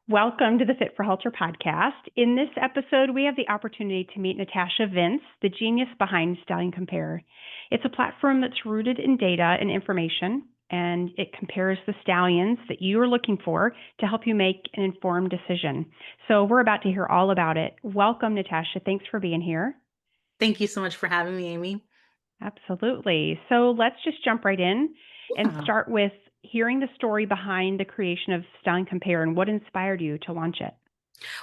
Welcome to the Fit for Halter podcast. In this episode, we have the opportunity to meet Natashya Vince, the genius behind Stallion Compare. It's a platform that's rooted in data and information, and it compares the stallions that you are looking for to help you make an informed decision. So we're about to hear all about it. Welcome, Natashya. Thanks for being here. Thank you so much for having me, Amy. Absolutely. So let's just jump right in and Yeah. start with hearing the story behind the creation of Stallion Compare and what inspired you to launch it.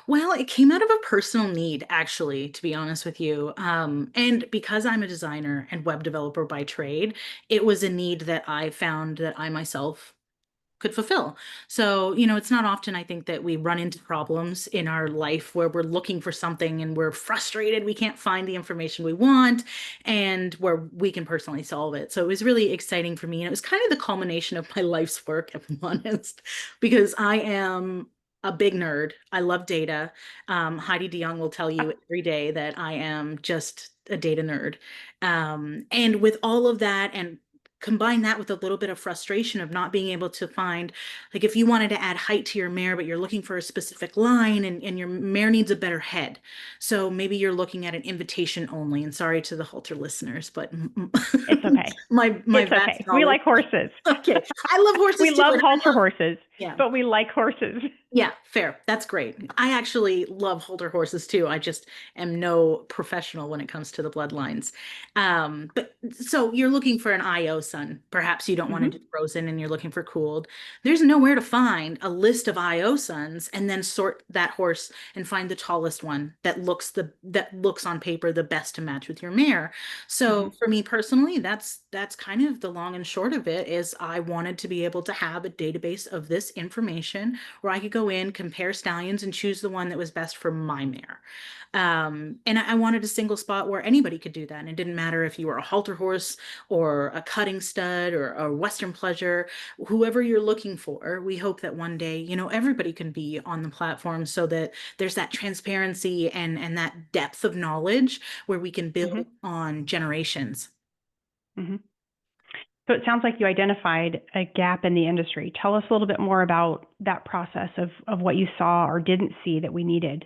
Well, it came out of a personal need, actually, to be honest with you. And because I'm a designer and web developer by trade, it was a need that I found that I myself could fulfill. So, it's not often I think that we run into problems in our life where we're looking for something and we're frustrated, we can't find the information we want, and where we can personally solve it. So it was really exciting for me. And it was kind of the culmination of my life's work, if I'm honest, because I am a big nerd. I love data. Heidi DeYoung will tell you every day that I am just a data nerd. And with all of that and combine that with a little bit of frustration of not being able to find, like, if you wanted to add height to your mare but you're looking for a specific line, and your mare needs a better head, so maybe you're looking at an invitation only. And sorry to the halter listeners, but It's okay. my It's vast okay. We knowledge. like horses. Okay, I love We horses too, love and I halter love, horses, yeah. but we like horses. Yeah, fair. That's great. I actually love Holder horses too. I just am no professional when it comes to the bloodlines. But so you're looking for an IO son. Perhaps you don't want to do Hmm. frozen and you're looking for cooled. There's nowhere to find a list of IO sons and then sort that horse and find the tallest one that looks on paper the best to match with your mare. Hmm. So for me personally, that's kind of the long and short of it. Is I wanted to be able to have a database of this information where I could go in, compare stallions, and choose the one that was best for my mare. And I wanted a single spot where anybody could do that. And it didn't matter if you were a halter horse or a cutting stud or a Western pleasure, whoever you're looking for. We hope that one day, everybody can be on the platform so that there's that transparency and that depth of knowledge where we can Hmm. build on generations. Hmm. So it sounds like you identified a gap in the industry. Tell us a little bit more about that process of what you saw or didn't see that we needed.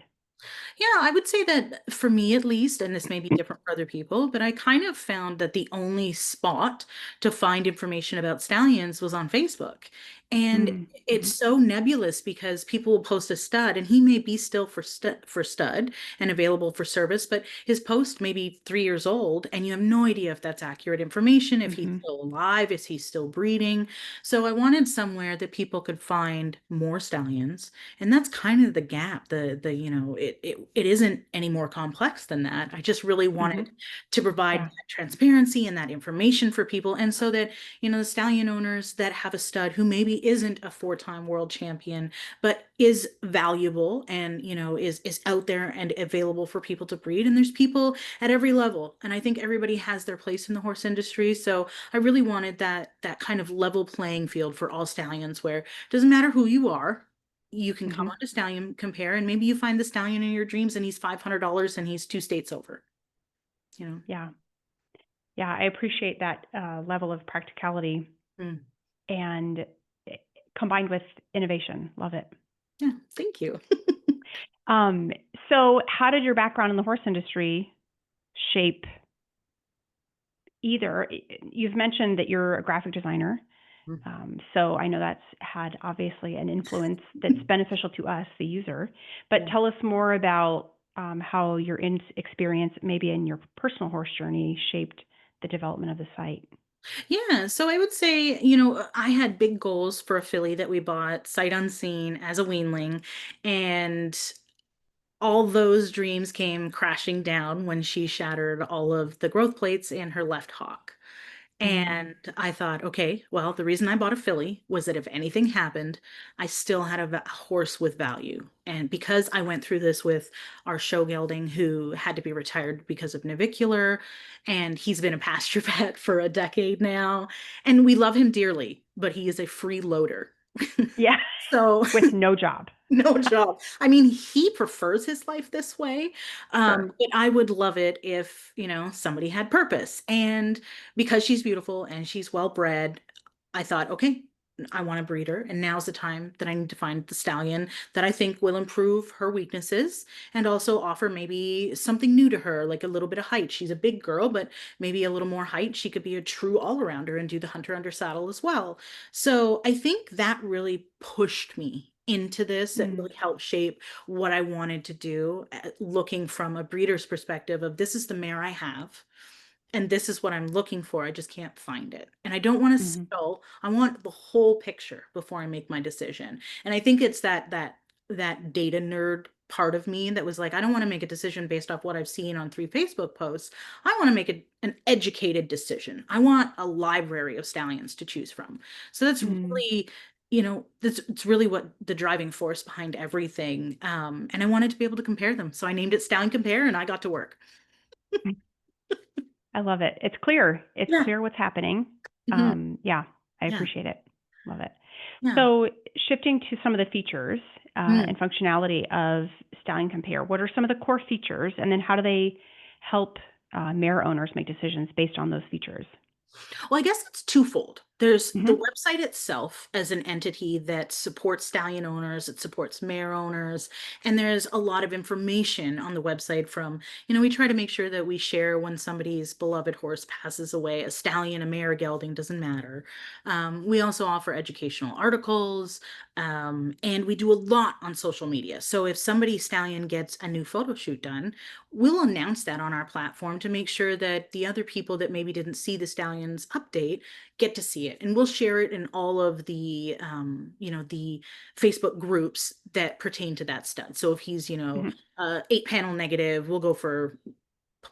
Yeah, I would say that for me at least, and this may be different for other people, but I kind of found that the only spot to find information about stallions was on Facebook. And it's Mm-hmm. so nebulous because people will post a stud and he may be still for stud and available for service, but his post may be 3 years old and you have no idea if that's accurate information, if he's Hmm. still alive, is he still breeding. So I wanted somewhere that people could find more stallions, and that's kind of the gap. It isn't any more complex than that. I just really Hmm. wanted to provide Yeah. that transparency and that information for people, and so that the stallion owners that have a stud who maybe isn't a four-time world champion but is valuable and is out there and available for people to breed. And there's people at every level, and I think everybody has their place in the horse industry. So I really wanted that kind of level playing field for all stallions, where it doesn't matter who you are, you can come Hmm. on to Stallion Compare, and maybe you find the stallion in your dreams and he's $500 and he's 2 states over, you know. Yeah. Yeah. I appreciate that level of practicality Mm. and combined with innovation. Love it. Yeah, thank you. Um, so, how did your background in the horse industry shape either? You've mentioned that you're a graphic designer. So I know that's had obviously an influence that's beneficial to us, the user. But Yeah. tell us more about how your experience, maybe in your personal horse journey, shaped the development of the site. Yeah, so I would say, I had big goals for a filly that we bought sight unseen as a weanling, and all those dreams came crashing down when she shattered all of the growth plates in her left hock. Mm. And I thought, okay, well, the reason I bought a filly was that if anything happened, I still had a horse with value. And because I went through this with our show gelding who had to be retired because of navicular, and he's been a pasture vet for a decade now, and we love him dearly, but he is a freeloader. Yeah, So with no job. no job. I mean, he prefers his life this way. Sure. But I would love it if, somebody had purpose. And because she's beautiful and she's well bred, I thought, okay, I want a breeder, and now's the time that I need to find the stallion that I think will improve her weaknesses and also offer maybe something new to her, like a little bit of height. She's a big girl, but maybe a little more height. She could be a true all-arounder and do the hunter under saddle as well. So I think that really pushed me into this. It Mm, really helped shape what I wanted to do, looking from a breeder's perspective of this is the mare I have and this is what I'm looking for. I just can't find it. And I don't want to mhm, settle. I want the whole picture before I make my decision. And I think it's that data nerd part of me that was like, I don't want to make a decision based off what I've seen on 3 Facebook posts. I want to make an educated decision. I want a library of stallions to choose from. So that's mm. really, that's it's really what the driving force behind everything. And I wanted to be able to compare them. So I named it Stallion Compare and I got to work. I love it. It's clear. It's Yeah. clear what's happening. Mhm. Yeah, I Yeah. appreciate it. Love it. Yeah. So, shifting to some of the features Mm. and functionality of Stallion Compare, what are some of the core features, and then how do they help mare owners make decisions based on those features? Well, I guess it's twofold. There's the Hmm. website itself as an entity that supports stallion owners, it supports mare owners, and there's a lot of information on the website from, we try to make sure that we share when somebody's beloved horse passes away, a stallion, a mare, a gelding, doesn't matter. We also offer educational articles, and we do a lot on social media. So if somebody's stallion gets a new photo shoot done, we'll announce that on our platform to make sure that the other people that maybe didn't see the stallion's update get to see it, and we'll share it in all of the Facebook groups that pertain to that stud. So if he's Hmm. 8 panel negative, we'll go for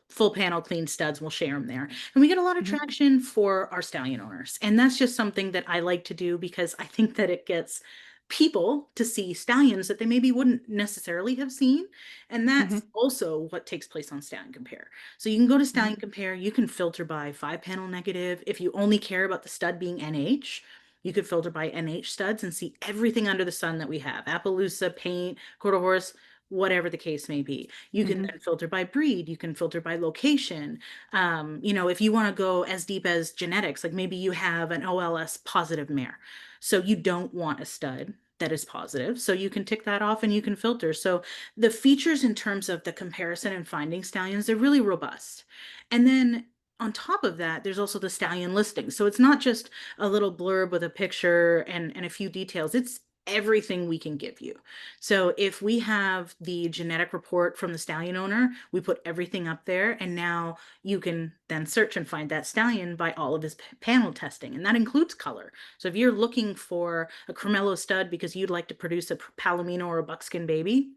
full panel clean studs. We'll share them there, and we get a lot of Hmm. traction for our stallion owners, and that's just something that I like to do because I think that it gets people to see stallions that they maybe wouldn't necessarily have seen, and Hmm. that's also what takes place on Stallion Compare. So you can go to Hmm. Stallion Compare, you can filter by 5 panel negative. If you only care about the stud being NH, you could filter by NH studs and see everything under the sun that we have: Appaloosa, paint, quarter horse, whatever the case may be. You can Hmm. then filter by breed, you can filter by location. If you want to go as deep as genetics, like maybe you have an OLS positive mare, so you don't want a stud that is positive, so you can tick that off and you can filter. So the features in terms of the comparison and finding stallions, they're really robust. And then on top of that, there's also the stallion listing. So it's not just a little blurb with a picture and a few details. It's everything we can give you. So if we have the genetic report from the stallion owner, we put everything up there, and now you can then search and find that stallion by all of his panel testing, and that includes color. So if you're looking for a Cremello stud because you'd like to produce a Palomino or a buckskin baby,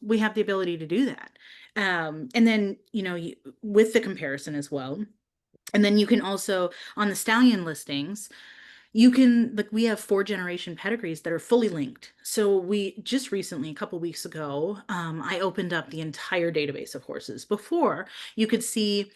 we have the ability to do that. And then, with the comparison as well. And then you can also, on the stallion listings, you can, like, we have 4 generation pedigrees that are fully linked. So we just recently, a couple weeks ago, I opened up the entire database of horses. Before, you could see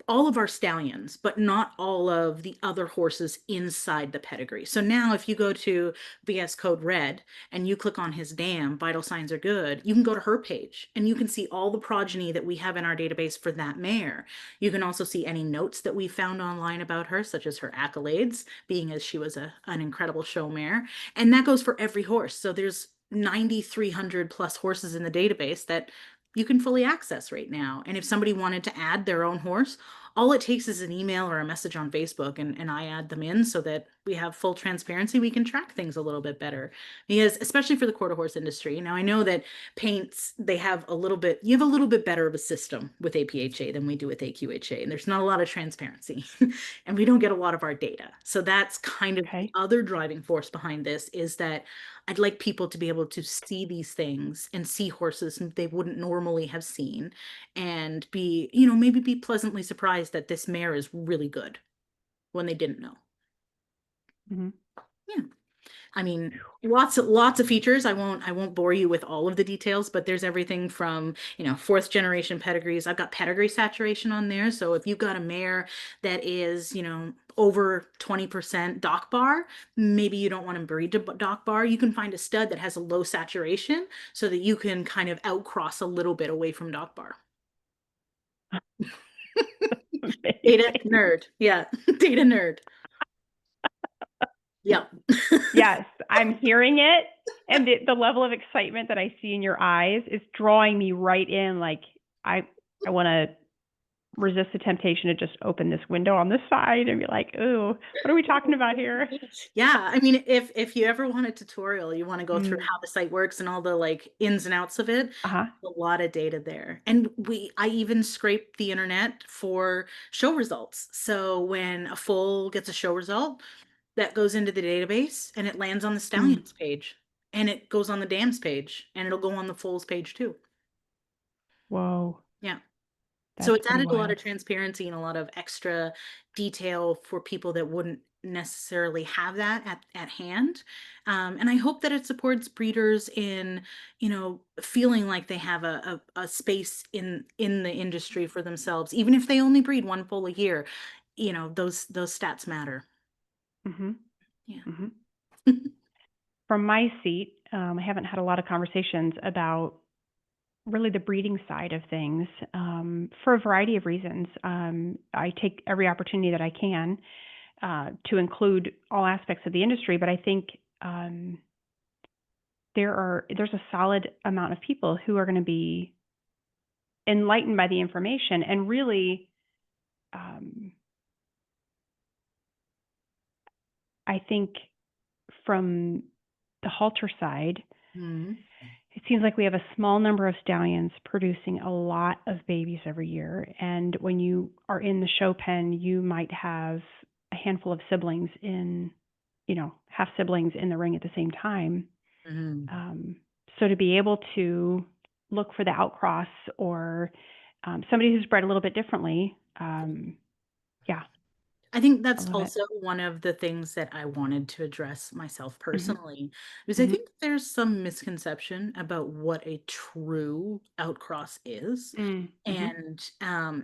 all of our stallions, but not all of the other horses inside the pedigree. So now if you go to VS code red and you click on his dam, vital signs are good, you can go to her page and you can see all the progeny that we have in our database for that mare. You can also see any notes that we found online about her, such as her accolades, being as she was an incredible show mare. And that goes for every horse. So there's 9,300 plus horses in the database that you can fully access right now. And if somebody wanted to add their own horse, all it takes is an email or a message on Facebook, and I add them in so that we have full transparency. We can track things a little bit better because, especially for the quarter horse industry. Now, I know that paints, you have a little bit better of a system with APHA than we do with AQHA, and there's not a lot of transparency and we don't get a lot of our data. So that's kind of the Okay. other driving force behind this, is that I'd like people to be able to see these things and see horses they wouldn't normally have seen, and maybe be pleasantly surprised that this mare is really good when they didn't know. Hmm. Yeah. I mean, lots of features. I won't bore you with all of the details, but there's everything from, 4th generation pedigrees. I've got pedigree saturation on there. So if you've got a mare that is, over 20% dock bar, maybe you don't want to breed to dock bar, you can find a stud that has a low saturation so that you can kind of outcross a little bit away from dock bar. Data Amazing. nerd. Yeah. Data nerd. Yep. Yes, I'm hearing it, and the level of excitement that I see in your eyes is drawing me right in. Like I want to resist the temptation to just open this window on this side and be like, "Ooh, what are we talking about here?" Yeah, I mean, if you ever want a tutorial, you want to go through Mm. how the site works and all the like ins and outs of it, Uh-huh. a lot of data there. And I even scrape the internet for show results. So when a foal gets a show result, that goes into the database and it lands on the Mm. stallions page and it goes on the dams page and it'll go on the foals page too. Whoa, Yeah. So that's it's pretty added a lot of wild. transparency and a lot of extra detail for people that wouldn't necessarily have that at hand. And I hope that it supports breeders in, feeling like they have a space in the industry for themselves, even if they only breed one foal a year. Those stats matter. Mhm. Yeah. Mhm. From my seat, I haven't had a lot of conversations about really the breeding side of things for a variety of reasons. I take every opportunity that I can to include all aspects of the industry, but I think um, there's a solid amount of people who are going to be enlightened by the information and really, um, I think from the halter side, Mhm. it seems like we have a small number of stallions producing a lot of babies every year. And when you are in the show pen, you might have a handful of siblings half siblings in the ring at the same time. Mhm. Um, so to be able to look for the outcross or somebody who's bred a little bit differently, yeah, I think I that's love it. also one of the things that I wanted to address myself Hmm. personally, because I Hmm. think there's some misconception about what a true outcross is Mm-hmm. and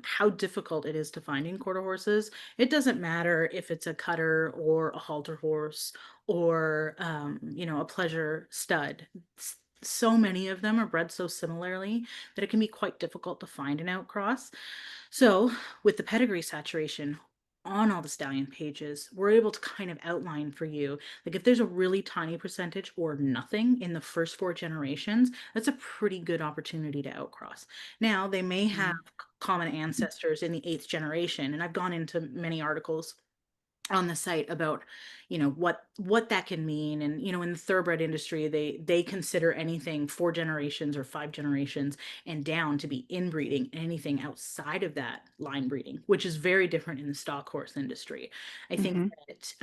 how difficult it is to find in quarter horses. It doesn't matter if it's a cutter or a halter horse or a pleasure stud. So many of them are bred so similarly that it can be quite difficult to find an outcross. So, with the pedigree saturation on all the stallion pages, we're able to kind of outline for you, like if there's a really tiny percentage or nothing in the first four generations, that's a pretty good opportunity to outcross. Now, they may have common ancestors in the eighth generation, and I've gone into many articles on the site about what that can mean. And in the thoroughbred industry, they consider anything four generations or five generations and down to be inbreeding. Anything outside of that, line breeding, which is very different in the stock horse industry. I think Hmm. that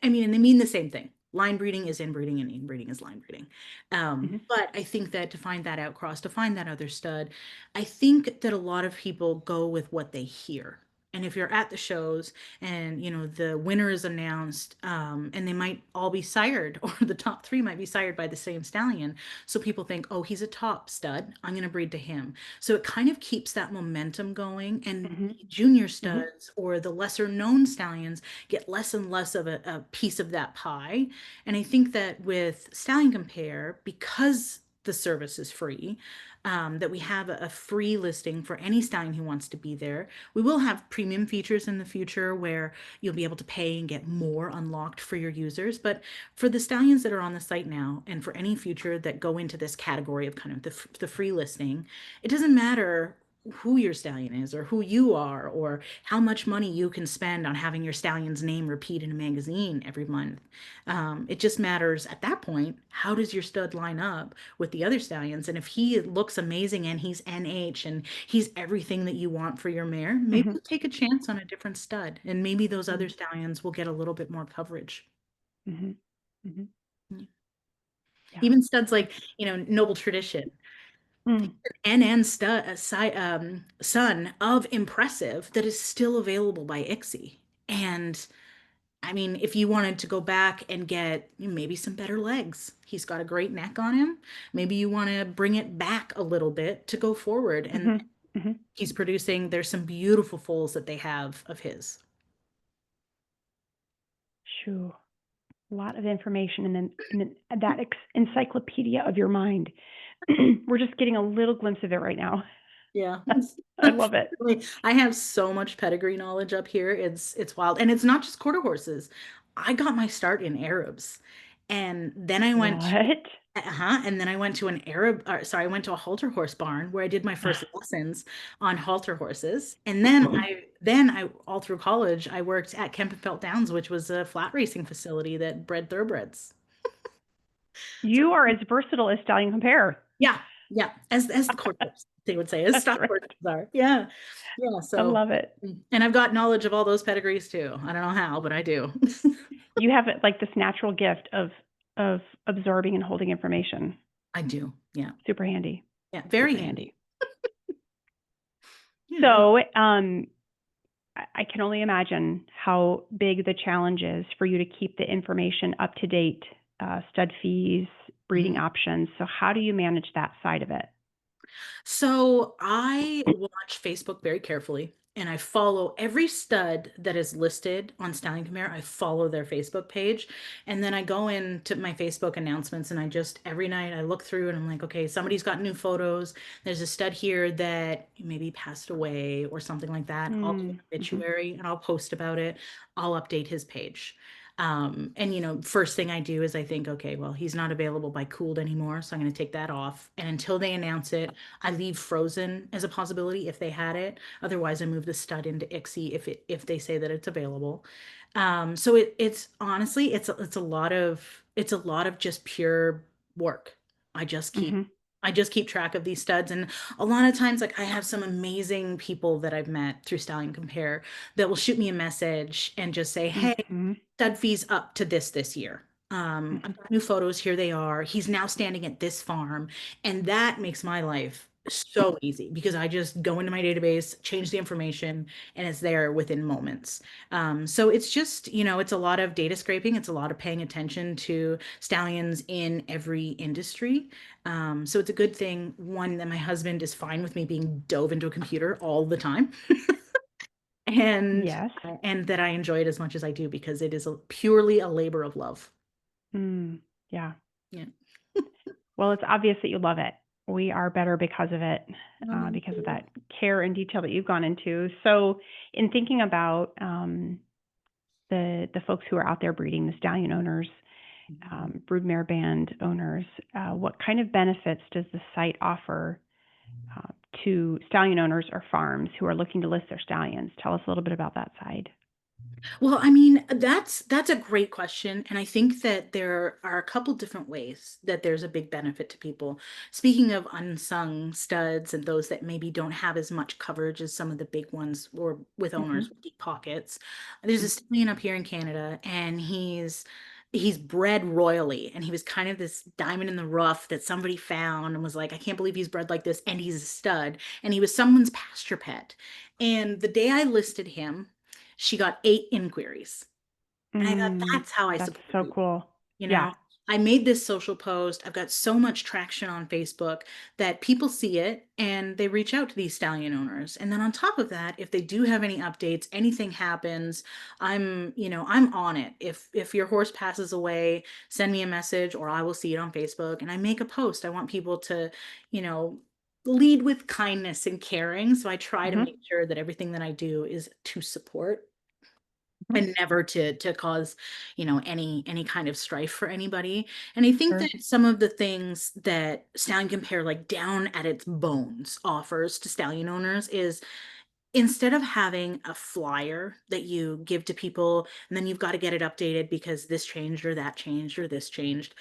I mean, and they mean the same thing. Line breeding is inbreeding and inbreeding is line breeding. Hmm. But I think that to find that outcross, to find that other stud, I think that a lot of people go with what they hear. And if you're at the shows and the winner is announced, and they might all be sired, or the top three might be sired by the same stallion, so people think, oh, he's a top stud, I'm going to breed to him. So it kind of keeps that momentum going, and Hmm. the junior Hmm. studs or the lesser known stallions get less and less of a piece of that pie. And I think that with Stallion Compare, because the service is free, that we have a free listing for any stallion who wants to be there. We will have premium features in the future where you'll be able to pay and get more unlocked for your users. But for the stallions that are on the site now, and for any future that go into this category of kind of the free listing, it doesn't matter who your stallion is or who you are or how much money you can spend on having your stallion's name repeat in a magazine every month. It just matters at that point, how does your stud line up with the other stallions? And if he looks amazing and he's NH and he's everything that you want for your mare, maybe Hmm. you'll take a chance on a different stud and maybe those other stallions will get a little bit more coverage. Hmm. Hmm. Mm. Yeah. Even studs like, Noble Tradition, Mm. NN stud, son of Impressive that is still available by ICSI. And I mean, if you wanted to go back and get maybe some better legs, he's got a great neck on him. Maybe you want to bring it back a little bit to go forward. And Hmm. Hmm. there's some beautiful foals that they have of his. Shoo. A lot of information, and then that encyclopedia of your mind. We're just getting a little glimpse of it right now. Yeah. I love it. I have so much pedigree knowledge up here. It's wild. And it's not just quarter horses. I got my start in Arabs. And then I went What? and then I went to an I went to a halter horse barn where I did my first lessons on halter horses. And then I all through college, I worked at Kempenfelt Downs, which was a flat racing facility that bred thoroughbreds. So You are as versatile as Stallion Compare. yeah, yeah, as the corporals, they would say, as That's stock right. horses are. Yeah. Yeah. I So love it. and I've got knowledge of all those pedigrees too. I don't know how, but I do. You have like this natural gift of absorbing and holding information. I do. Yeah. Super handy. Yeah. Very Super handy. handy. Yeah. So, I can only imagine how big the challenge is for you to keep the information up to date, stud fees, breeding Mhm. options. So, how do you manage that side of it? So I watch Facebook very carefully and I follow every stud that is listed on Stallion Compare. I follow their Facebook page and then I go into my Facebook announcements and I just every night I look through and I'm like, okay, somebody's got new photos. There's a stud here that maybe passed away or something like that. I'll do an Mm-hmm. obituary and I'll post about it. I'll update his page. And first thing I do is I think, okay, well, he's not available by cooled anymore, so I'm going to take that off. And until they announce it, I leave frozen as a possibility if they had it. Otherwise, I move the stud into ICSI if they say that it's available. So it's honestly it's a lot of just pure work. I just keep Mm-hmm. I just keep track of these studs, and a lot of times, like I have some amazing people that I've met through Stallion Compare that will shoot me a message and just say, "Hey, Mm-hmm. stud fees up to this year. I've got new photos. Here they are. He's now standing at this farm." And that makes my life so easy because I just go into my database, change the information, and it's there within moments. So it's just, it's a lot of data scraping. It's a lot of paying attention to stallions in every industry. So it's a good thing, one, that my husband is fine with me being dove into a computer all the time. and Yes. and that I enjoy it as much as I do because it is purely a labor of love. Mm, yeah. Yeah. Well, it's obvious that you love it. We are better because of it, Oh, thank because of you. that care and detail that you've gone into. So, in thinking about the folks who are out there breeding, the stallion owners, Mhm. broodmare band owners, what kind of benefits does the site offer uh, to stallion owners or farms who are looking to list their stallions? Tell us a little bit about that side. Well, I mean, that's a great question, and I think that there are a couple different ways that there's a big benefit to people. Speaking of unsung studs and those that maybe don't have as much coverage as some of the big ones or with Mm-hmm. owners with deep pockets, there's a stallion up here in Canada, and he's bred royally, and he was kind of this diamond in the rough that somebody found and was like, I can't believe he's bred like this, and he's a stud, and he was someone's pasture pet. And the day I listed him, she got 8 inquiries. And I thought, Mm, that's how I that's support so people. cool. You Yeah. know, I made this social post. I've got so much traction on Facebook that people see it and they reach out to these stallion owners. And then on top of that, if they do have any updates, anything happens, I'm on it. If your horse passes away, send me a message or I will see it on Facebook and I make a post. I want people to, you know, lead with kindness and caring. So I try to Mm-hmm. make sure that everything that I do is to support Mm-hmm. and never to cause any kind of strife for anybody. And I think Sure. that some of the things that Stallion Compare, like down at its bones, offers to stallion owners is, instead of having a flyer that you give to people and then you've got to get it updated because this changed or that changed or this changed.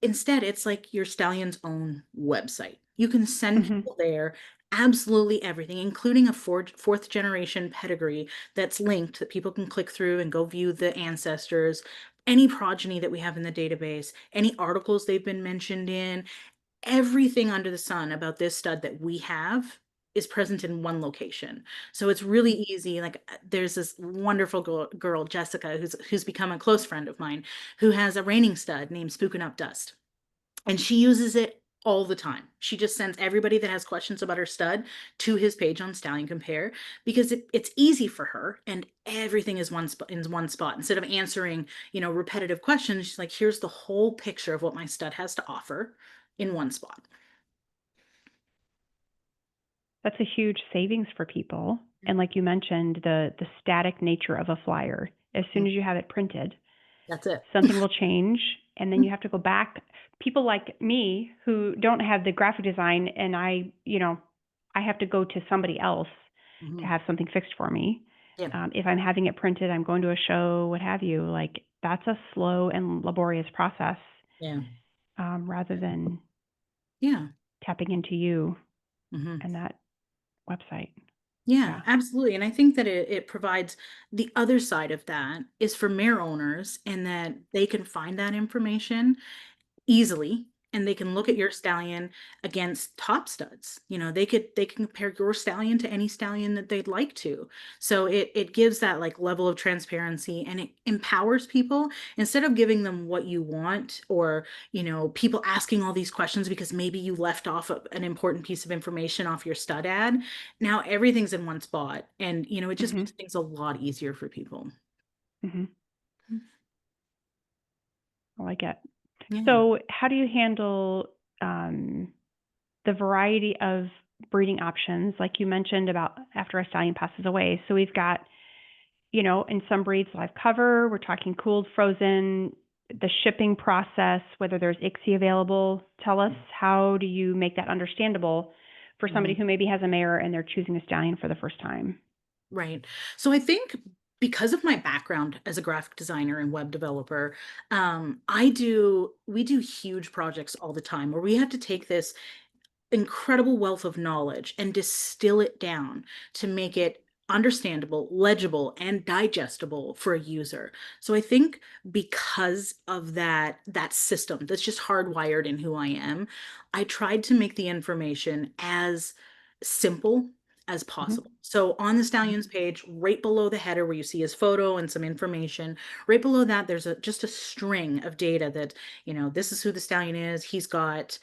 Instead, it's like your stallion's own website. You can send Mm-hmm. people there absolutely everything, including a fourth generation pedigree that's linked that people can click through and go view the ancestors, any progeny that we have in the database, any articles they've been mentioned in, everything under the sun about this stud that we have is present in one location. So it's really easy. Like there's this wonderful girl, Jessica, who's become a close friend of mine, who has a reining stud named Spookin' Up Dust. And she uses it all the time. She just sends everybody that has questions about her stud to his page on Stallion Compare because it's easy for her and everything is one spot in one spot. Instead of answering, repetitive questions, she's like, here's the whole picture of what my stud has to offer in one spot. That's a huge savings for people. And like you mentioned, the static nature of a flyer. As soon as you have it printed, That's it. something will change, and then you have to go back. People like me who don't have the graphic design, and I have to go to somebody else to Mhm. have something fixed for me. Yeah. If I'm having it printed, I'm going to a show, what have you. Like that's a slow and laborious process, Yeah. rather than Yeah. tapping into you Mhm. and that website. Yeah, Yeah. absolutely. And I think that it provides the other side of that is for mare owners and that they can find that information easily and they can look at Mhm. your stallion against top studs. They can compare your stallion to any stallion that they'd like to. So it gives that like level of transparency and it empowers people instead of giving them what you want or, people asking all these questions because maybe you left off an important piece of information off your stud ad. Now everything's in one spot and it just Mhm. makes things a lot easier for people. Mhm. I like it. Yeah. So, how do you handle um, the variety of breeding options, like you mentioned about after a stallion passes away? So we've got, in some breeds, live cover. We're talking cooled, frozen. The shipping process, whether there's ICSI available. Tell us, how do you make that understandable for somebody Mhm. who maybe has a mare and they're choosing a stallion for the first time? Right. So I think because of my background as a graphic designer and web developer, we do huge projects all the time where we have to take this incredible wealth of knowledge and distill it down to make it understandable, legible, and digestible for a user. So I think because of that system that's just hardwired in who I am, I tried to make the information as simple as Mm-hmm. possible. So on the Stallions page, right below the header where you see his photo and some information, right below that there's just a string of data that, this is who the stallion is. He's got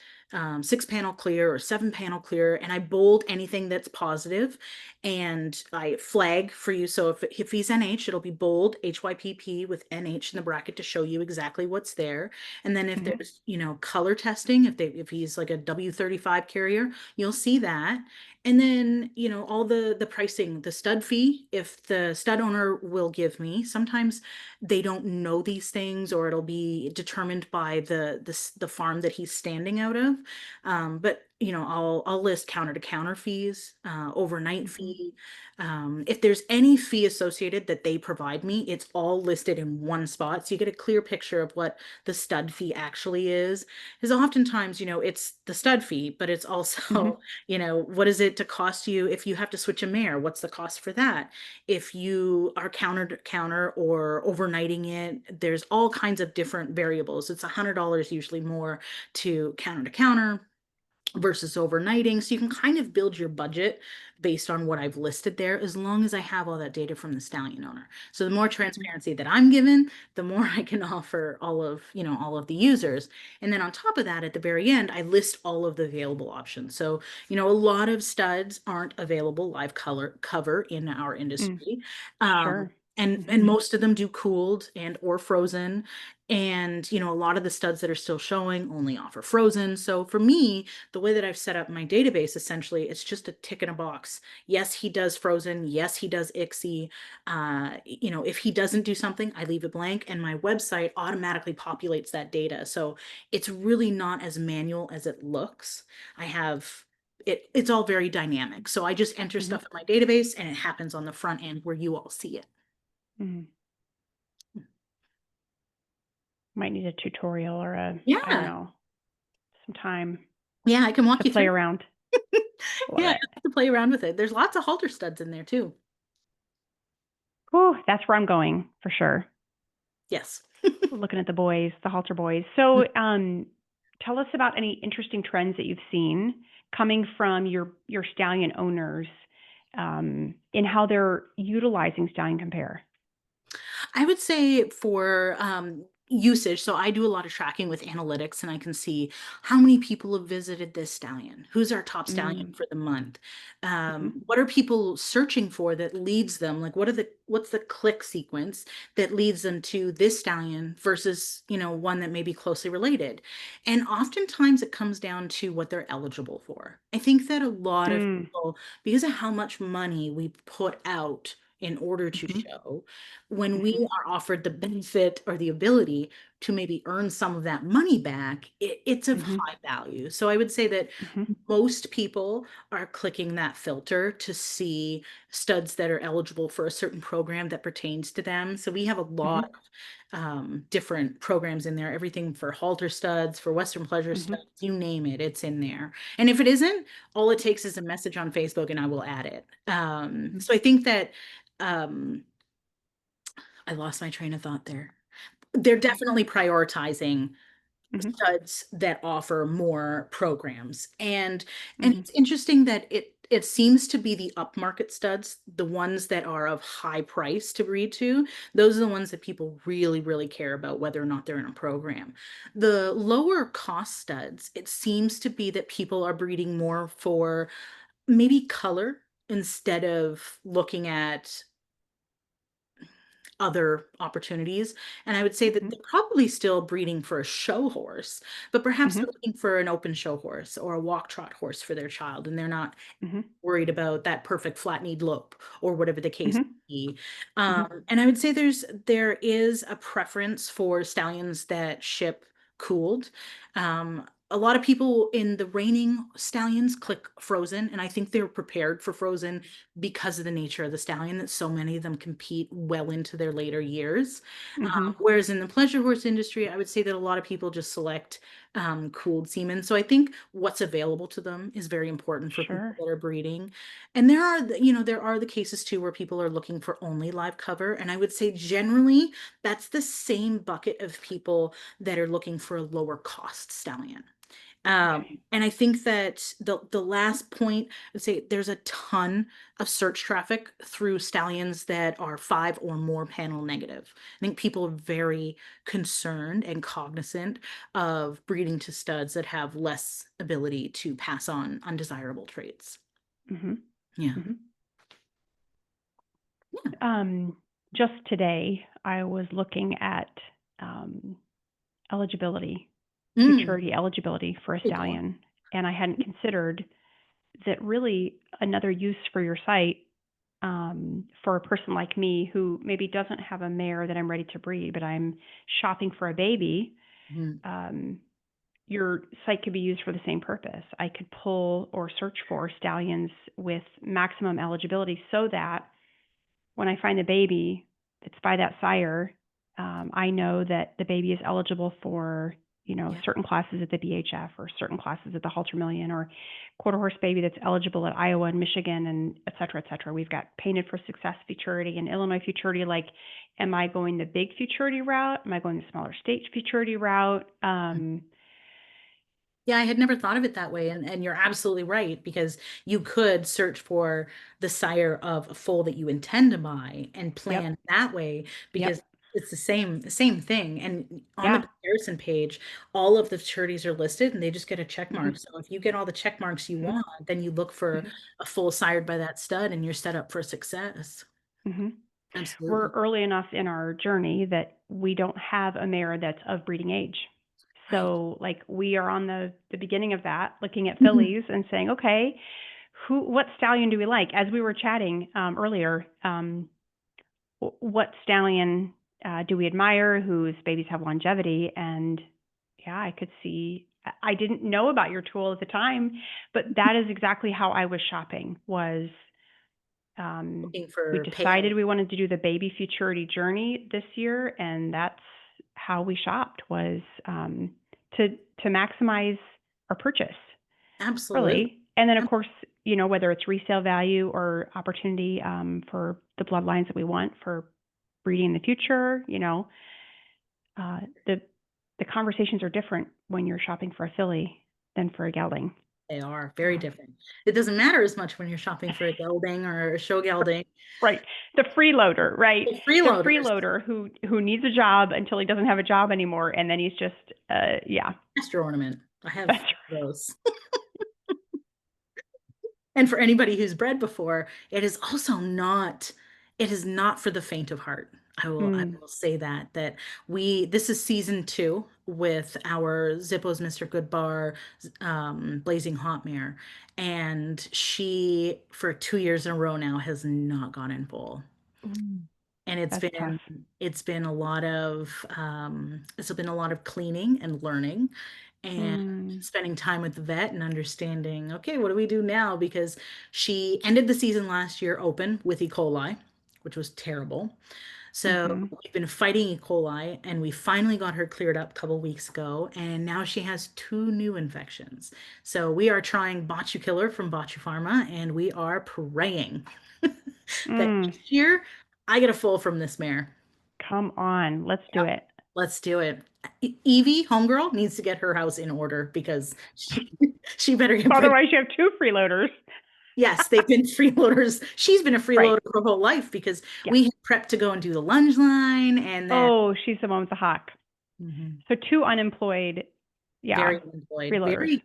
6 panel clear or 7 panel clear, and I bold anything that's positive, and I flag for you. So if he's NH, it'll be bold HYPP with NH in the bracket to show you exactly what's there. And then if Mm-hmm. there's color testing, if he's like a W35 carrier, you'll see that. And then all the pricing, the stud fee, if the stud owner will give me. Sometimes they don't know these things or it'll be determined by the farm that he's standing out of. But I'll list counter to counter fees, overnight Mm-hmm. fee. If there's any fee associated that they provide me, it's all listed in one spot, so you get a clear picture of what the stud fee actually is. Because oftentimes it's the stud fee, but it's Mm-hmm. also what is it to cost you if you have to switch a mare? What's the cost for that? If you are counter to counter or overnighting it, there's all kinds of different variables. It's $100 usually more to counter versus overnighting. So you can kind of build your budget based on what I've listed there, as long as I have all that data from the stallion owner. So the more Mm-hmm. transparency that I'm given, the more I can offer all of the users. And then on top of that, at the very end, I list all of the available options. So, a lot of studs aren't available live color cover in our Mm. industry. Sure. And Mm-hmm. most of them do cooled and or frozen. And, a lot of the studs that are still showing only offer frozen. So for me, the way that I've set up my database, essentially, it's just a tick in a box. Yes, he does frozen. Yes, he does ICSI. If he doesn't do something, I leave it blank, and my website automatically populates that data. So it's really not as manual as it looks. I have it's all very dynamic. So I just enter Mm-hmm. stuff in my database, and it happens on the front end where you all see it. Mm-hmm. Might need a tutorial or I don't Yeah, know, some time yeah, I can walk to you play through. around. Love Yeah, I it. have to play around with it. There's lots of halter studs in there too. Whew, that's where I'm going for sure. Yes. Looking at the boys, the halter boys. So, tell us about any interesting trends that you've seen coming from your stallion owners, in how they're utilizing Stallion Compare. I would say for usage, so I do a lot of tracking with analytics and I can see how many people have visited this stallion, who's our top stallion Mm, for the month, mhm, what are people searching for that leads them, like what's the click sequence that leads them to this stallion versus one that may be closely related. And oftentimes it comes down to what they're eligible for. I think that a lot of mm, people, because of how much money we put out in order to Mhm. show, when we Mhm. are offered the benefit or the ability to maybe earn some of that money back, it's of Mhm. high value. So I would say that Mhm. most people are clicking that filter to see studs that are eligible for a certain program that pertains to them. So we have a lot Mhm. of different programs in there, everything for halter studs, for Western pleasure Mhm. studs, you name it, it's in there. And if it isn't, all it takes is a message on Facebook and I will add it. Mhm. So I think that um, I lost my train of thought there. They're Okay. definitely prioritizing Mhm. studs that offer more programs. And Mhm. it's interesting that it seems to be the upmarket studs, the ones that are of high price to breed to, those are the ones that people really, really care about whether or not they're in a program. The lower cost studs, it seems to be that people are breeding more for maybe color instead of looking at other opportunities. And I would say that Mhm. they're probably still breeding for a show horse, but perhaps they're Mhm. looking for an open show horse or a walk trot horse for their child, and they're not Mhm. worried about that perfect flat-kneed lope or whatever the case Mhm. may be. Mhm. And I would say there is a preference for stallions that ship cooled. A lot of people in the reining stallions click frozen, and I think they're prepared for frozen because of the nature of the stallion, that so many of them compete well into their later years. Mhm. Whereas in the pleasure horse industry, I would say that a lot of people just select cooled semen. So I think what's available to them is very important for people Sure. that are breeding. And there are, there are the cases too where people are looking for only live cover. And I would say generally that's the same bucket of people that are looking for a lower cost stallion. Okay. And I think that the last point, I'd say there's a ton of search traffic through stallions that are 5 or more panel negative. I think people are very concerned and cognizant of breeding to studs that have less ability to pass on undesirable traits. Mhm. Yeah. Mhm. Yeah. Um, just today, I was looking at um, eligibility, Mm. futurity eligibility for a There you go. stallion, and I hadn't considered that really another use for your site for a person like me who maybe doesn't have a mare that I'm ready to breed, but I'm shopping for a baby. Mhm. Um, your site could be used for the same purpose. I could pull or search for stallions with maximum eligibility so that when I find the baby that's by that sire, I know that the baby is eligible for, Yeah. certain classes at the BHF or certain classes at the Halter Million or quarter horse baby that's eligible at Iowa and Michigan and et cetera, et cetera. We've got Painted for Success Futurity and Illinois Futurity. Like, am I going the big futurity route? Am I going the smaller state futurity route? Yeah, I had never thought of it that way. And you're absolutely right, because you could search for the sire of a foal that you intend to buy and Yep. plan that way, because Yep. it's the same thing. And on the Yeah. comparison page, all of the charities are listed and they just get a check Hmm. mark. So if you get all the check marks you Hmm. want, then you look for Hmm. a foal sired by that stud and you're set up for success. Hmm. We're Absolutely. early enough in our journey that we don't have a mare that's of breeding age. Right. So, like, we are on the beginning of that, looking at Mhm. fillies and saying, okay, what stallion do we like? As we were chatting earlier, what stallion do we admire? Whose babies have longevity? And yeah, I could see. I didn't know about your tool at the time, but that is exactly how I was shopping. Um, Looking we for decided payout. we wanted to do the baby futurity journey this year, and that's how we shopped was to maximize our purchase, Absolutely. really. And then, of course, whether it's resale value or opportunity for the bloodlines that we want for breeding in the future, uh, the the conversations are different when you're shopping for a filly than for a gelding. They are very Um, different. It doesn't matter as much when you're shopping for a gelding or a show gelding. Right. The freeloader, right? The The freeloaders, freeloader who needs a job until he doesn't have a job anymore, and then he's just, yeah, master ornament. I that's have those. And for anybody who's bred before, it is not for the faint of heart. I mm, will say that this is season 2 with our Zippo's Mr. Goodbar Blazing Hot Mare. And she, for 2 years in a row now, has not gone in full. Ooh, And that's tough. it's been a lot of it's been a lot of cleaning and learning and Mm, spending time with the vet and understanding, okay, what do we do now? Because she ended the season last year open with E. coli, which was terrible. So mm-hmm. we've been fighting E. coli, and we finally got her cleared up a couple weeks ago, and now she has two new infections. So we are trying Botchu Killer from Botchu Pharma, and we are praying that Mm, next year I get a full from this mare. come on, let's do Yep. it. Let's do it. Evie, homegirl, needs to get her house in order because she better get pregnant. Otherwise, you have two freeloaders. Yes, they've been freeloaders. She's been a Right. freeloader her whole life because Yeah. we had prepped to go and do the lunge line, and then Oh, she's the one with the hawk. Mhm. So two unemployed, yeah, Very employed, freeloaders. very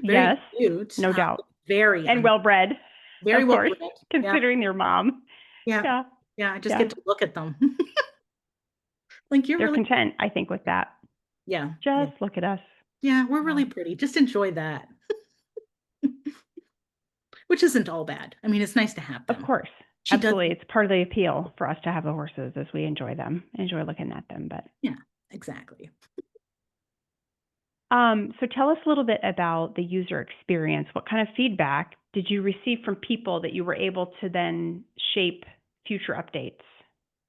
Yes, cute, no doubt. very And well bred, very of well course, bred. Yeah, considering your mom. yeah, Yeah, yeah. I just yeah. get to look at them. Like you're They're really, content, I think, with that. yeah, yeah, Just look at us. yeah. We're Yeah, really pretty. Just enjoy that, which isn't all bad. I mean, it's nice to have of them. course. She does, Absolutely. It's part of the appeal for us to have the horses as we enjoy them, enjoy looking at them. But yeah, exactly. so tell us a little bit about the user experience. What kind of feedback did you receive from people that you were able to then shape future updates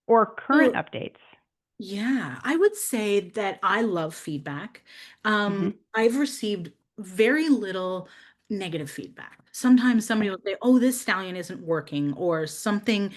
or current Well, updates? yeah, I would say that I love feedback. Hmm. I've received very little negative feedback. Sometimes somebody Okay. will say, "Oh, this stallion isn't working," or something,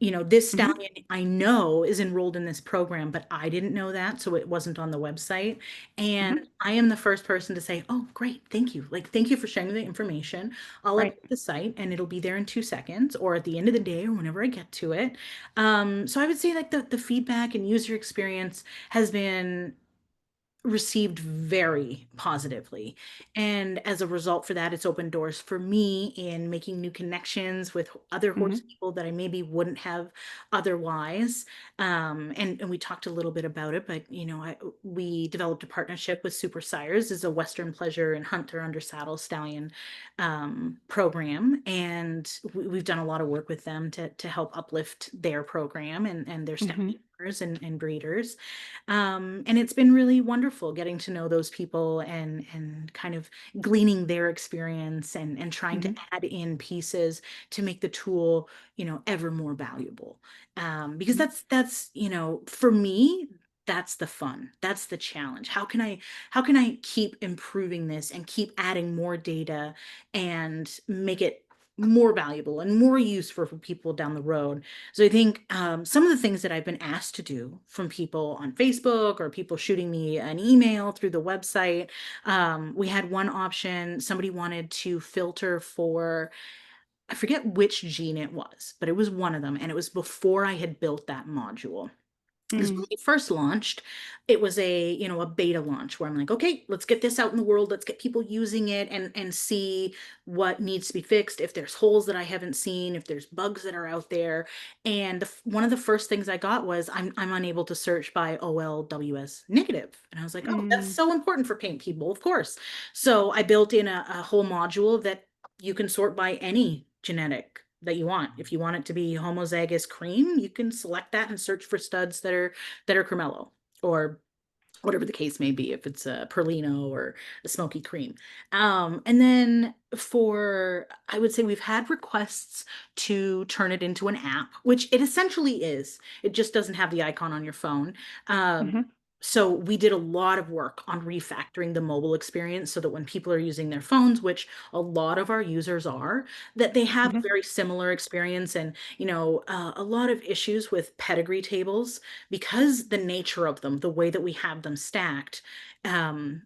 this Hmm. stallion I know is enrolled in this program, but I didn't know that, so it wasn't on the website. And Hmm. I am the first person to say, "Oh, great, thank you. Like, thank you for sharing the information. I'll Right. update the site and it'll be there in 2 seconds or at the end of the day or whenever I get to it." So I would say like the feedback and user experience has been received very positively. And as a result for that, it's opened doors for me in making new connections with other horse Hmm. people that I maybe wouldn't have otherwise. And we talked a little bit about it, but we developed a partnership with Super Sires as a Western pleasure and hunter under saddle stallion program. And we've done a lot of work with them to help uplift their program and their Hmm. stallion owners and breeders. And it's been really wonderful getting to know those people and kind of gleaning their experience and trying to Hmm. add in pieces to make the tool, ever more valuable. Because that's, for me, that's the fun. That's the challenge. How can I keep improving this and keep adding more data and make it more valuable and more useful for people down the road? So I think some of the things that I've been asked to do from people on Facebook or people shooting me an email through the website, we had one option. Somebody wanted to filter for, I forget which gene it was, but it was one of them. And it was before I had built that module. Because when Mm. we first launched, it was a beta launch where I'm like, okay, let's get this out in the world. Let's get people using it and see what needs to be fixed. If there's holes that I haven't seen, if there's bugs that are out there. And one of the first things I got was I'm unable to search by OLWS negative. And I was like, oh, that's Mm. so important for paint people, of course. So I built in a whole module that you can sort by any genetic that you want. If you want it to be homozygous cream, you can select that and search for studs that are cremello or whatever the case may be, if it's a Perlino or a smoky cream. And then I would say we've had requests to turn it into an app, which it essentially is. It just doesn't have the icon on your phone. Um, Hmm. so we did a lot of work on refactoring the mobile experience so that when people are using their phones, which a lot of our users are, that they have a Hmm. very similar experience. And a lot of issues with pedigree tables because the nature of them, the way that we have them stacked, um,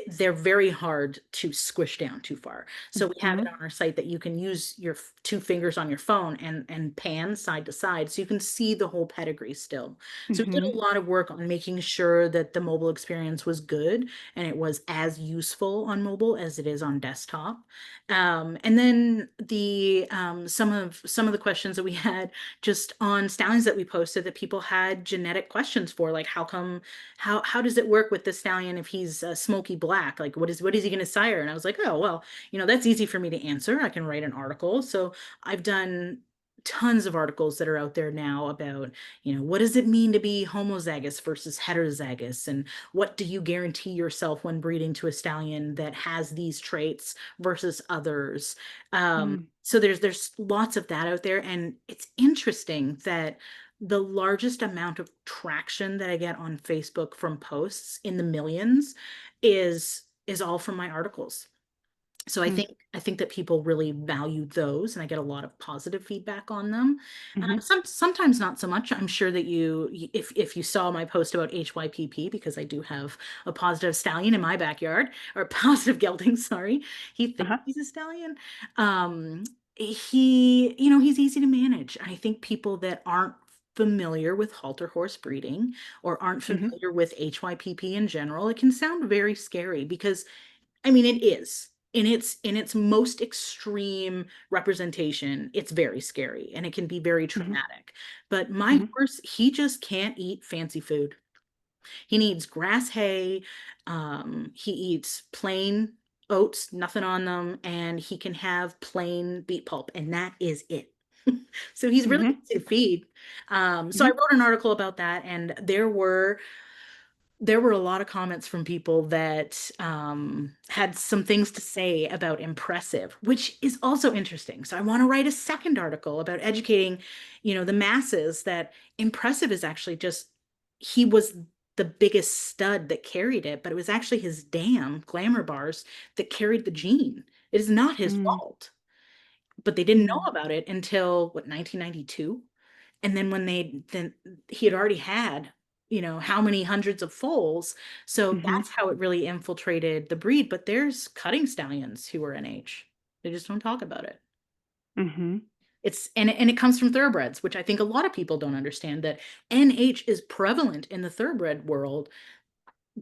they're very hard to squish down too far. So we have it Hmm. on our site that you can use your two fingers on your phone and pan side to side, so you can see the whole pedigree still. So we did Hmm. a lot of work on making sure that the mobile experience was good and it was as useful on mobile as it is on desktop. And then the some of the questions that we had just on stallions that we posted that people had genetic questions for, like how does it work with the stallion if he's smoky black? Like what is he going to sire? And I was like, oh well, that's easy for me to answer. I can write an article. So I've done tons of articles that are out there now about, what does it mean to be homozygous versus heterozygous, and what do you guarantee yourself when breeding to a stallion that has these traits versus others. Mm. So there's lots of that out there, and it's interesting that the largest amount of traction that I get on Facebook from posts in the millions is all from my articles. So I Mm. think that people really value those, and I get a lot of positive feedback on them. Mm-hmm. Sometimes not so much. I'm sure that if you saw my post about HYPP, because I do have a positive stallion in my backyard, or positive gelding, sorry, he thinks Uh-huh. he's a stallion. Um, he's easy to manage. I think people that aren't familiar with halter horse breeding, or aren't Mm-hmm. familiar with HYPP in general, it can sound very scary, because I mean, it is. In its most extreme representation, it's very scary and it can be very Mm-hmm. traumatic. But my Mm-hmm. horse, he just can't eat fancy food. He needs grass hay. He eats plain oats, nothing on them, and he can have plain beet pulp, and that is it. So he's really Mm-hmm. easy to feed. So I Mm-hmm. wrote an article about that, and there were a lot of comments from people that had some things to say about impressive, which is also interesting. So I want to write a second article about educating, the masses, that impressive is actually just, he was the biggest stud that carried it, but it was actually his damn glamour bars that carried the gene. It is not his Mm. fault. But they didn't know Mm. about it until what, 1992? And then then he had already had, how many hundreds of foals. So Mm-hmm. that's how it really infiltrated the breed. But there's cutting stallions who are NH. They just don't talk about it. Mm-hmm. And it comes from thoroughbreds, which I think a lot of people don't understand, that NH is prevalent in the thoroughbred world.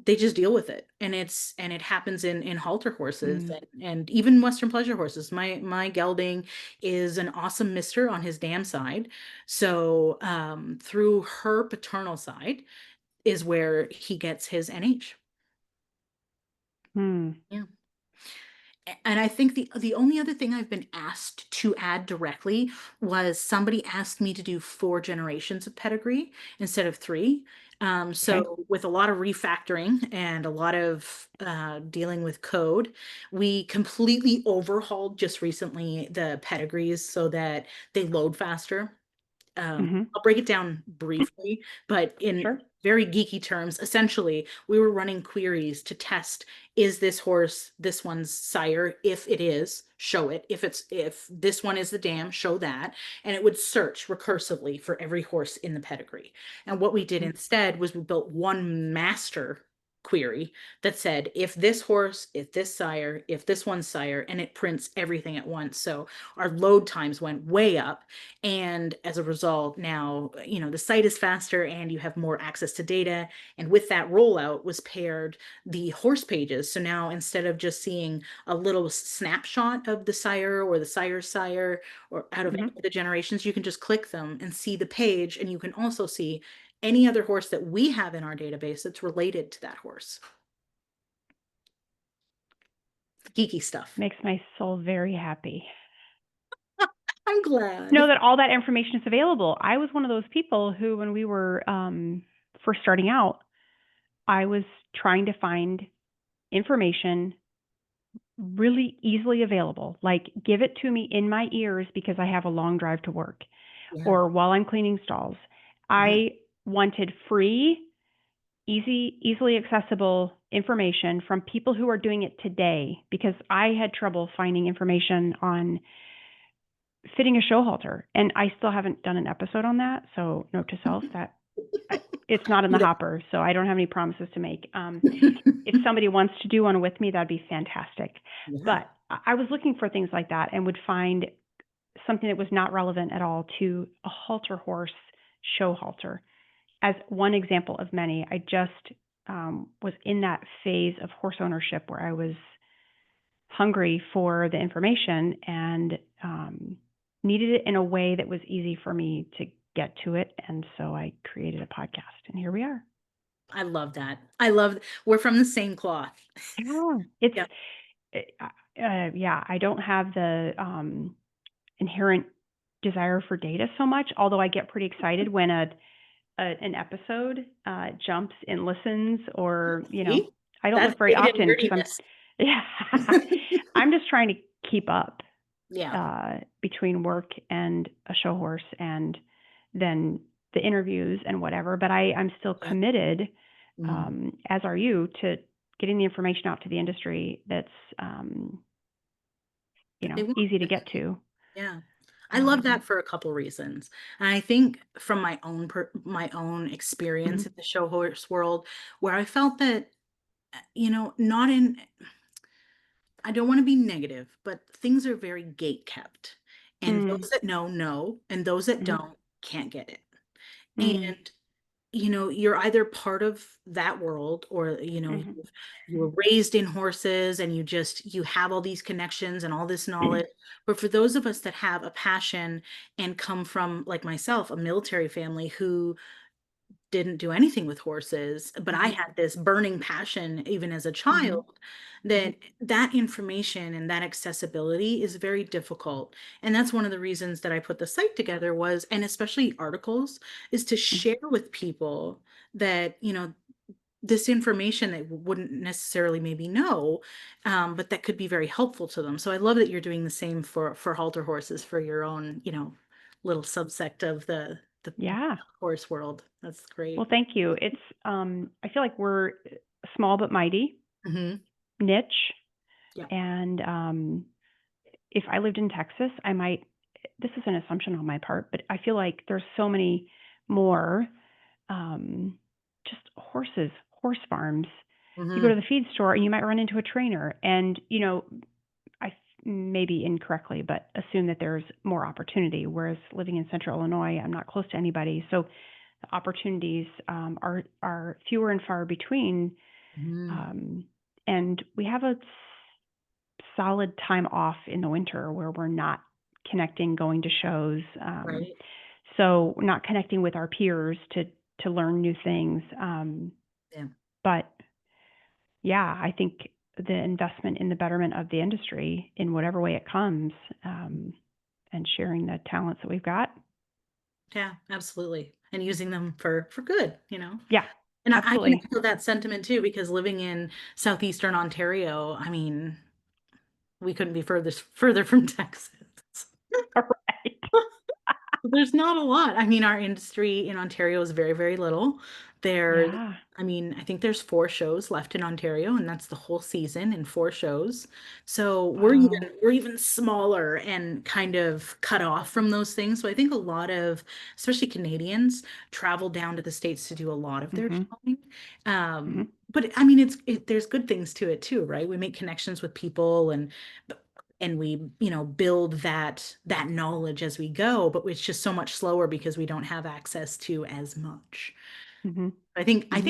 They just deal with it, and it happens in halter horses, Mm. and even Western pleasure horses. My gelding is an awesome mister on his dam side. So through her paternal side is where he gets his NH. Mm. Yeah. And I think the only other thing I've been asked to add directly was, somebody asked me to do 4 generations of pedigree instead of 3. Okay. So with a lot of refactoring and a lot of dealing with code, we completely overhauled just recently the pedigrees so that they load faster. Mm-hmm. I'll break it down briefly, but in Sure. very geeky terms, essentially, we were running queries to test, is this horse this one's sire? If it is, show it. If this one is the dam, show that. And it would search recursively for every horse in the pedigree. And what we did Mm. instead was we built one master query that said, if this horse, if this sire, if this one's sire, and it prints everything at once. So our load times went way up, and as a result, now, the site is faster and you have more access to data. And with that rollout was paired the horse pages. So now, instead of just seeing a little snapshot of the sire or the sire's sire, or out of any Mm-hmm. of the generations, you can just click them and see the page. And you can also see any other horse that we have in our database that's related to that horse. Geeky stuff. Makes my soul very happy. I'm Know glad. that all that information is available. I was one of those people who, when we were first starting out, I was trying to find information really easily available. Like, give it to me in my ears because I have a long drive to work, Yeah. or while I'm cleaning stalls. Yeah. I wanted free, easily accessible information from people who are doing it today, because I had trouble finding information on fitting a show halter, and I still haven't done an episode on that. So note to self that it's not in the Yeah. hopper, so I don't have any promises to make. If somebody wants to do one with me, that'd be fantastic. Yeah. But I was looking for things like that and would find something that was not relevant at all to a halter horse show halter as one example of many. I just was in that phase of horse ownership where I was hungry for the information and needed it in a way that was easy for me to get to it. And so I created a podcast, and here we are. I love that. We're from the same cloth. Yeah. It's, Yeah. yeah, I don't have the inherent desire for data so much, although I get pretty excited when an episode jumps and listens, or See? I don't That's look very data often because I'm nerdiness. yeah I'm just trying to keep up Yeah. between work and a show horse and then the interviews and whatever. But I'm still Yeah. committed, Mm. as are you, to getting the information out to the industry that's That they want. easy to get to. Yeah. I love Um, that for a couple reasons. And I think from my own experience mhm, in the show horse world, where I felt that, not in, I don't want to be negative, but things are very gate kept. And mm, those that know, and those that mhm, don't can't get it. mm, And you're either part of that world, or mhm, you were raised in horses and you have all these connections and all this knowledge. But for those of us that have a passion and come from, like myself, a military family who didn't do anything with horses, but I mhm, had this burning passion even as a mhm, child, mhm, that information and that accessibility is very difficult. And that's one of the reasons that I put the site together, was, and especially articles, is to mhm. share with people that, this information they wouldn't necessarily maybe know, but that could be very helpful to them. So I love that you're doing the same for halter horses, for your own, little subsect of the Yeah. horse world. That's Well, great. thank you. It's I feel like we're small but mighty Hmm. niche, Yeah. and if I lived in Texas, I might. This is an assumption on my part, but I feel like there's so many more um, just horse farms. You go to Hmm. the feed store and you might run into a trainer, and I maybe incorrectly, but assume that there's more opportunity. Whereas living in Central Illinois, I'm not close to anybody, so the opportunities are fewer and far between. Hmm. Um, and we have a solid time off in the winter where we're not connecting, going to shows. Right. So we're not connecting with our peers to learn new things. Yeah. But yeah, I think the investment in the betterment of the industry in whatever way it comes, and sharing the talents that we've got. Yeah, absolutely. And using them for good, Yeah, And I can absolutely. echo that sentiment too, because living in southeastern Ontario, I mean, we couldn't be further from Texas. All right. There's not a lot. I mean, our industry in Ontario is very, very little. There's, Yeah. I mean, I think there's 4 shows left in Ontario, and that's the whole season in 4 shows. So Wow. we're even smaller and kind of cut off from those things. So I think a lot of, especially Canadians, travel down to the States to do a lot of their Mhm. showing. Mhm. But I mean, there's good things to it too, right? We make connections with people, and we build that knowledge as we go, but it's just so much slower because we don't have access to as much. Mhm. I Mhm. think I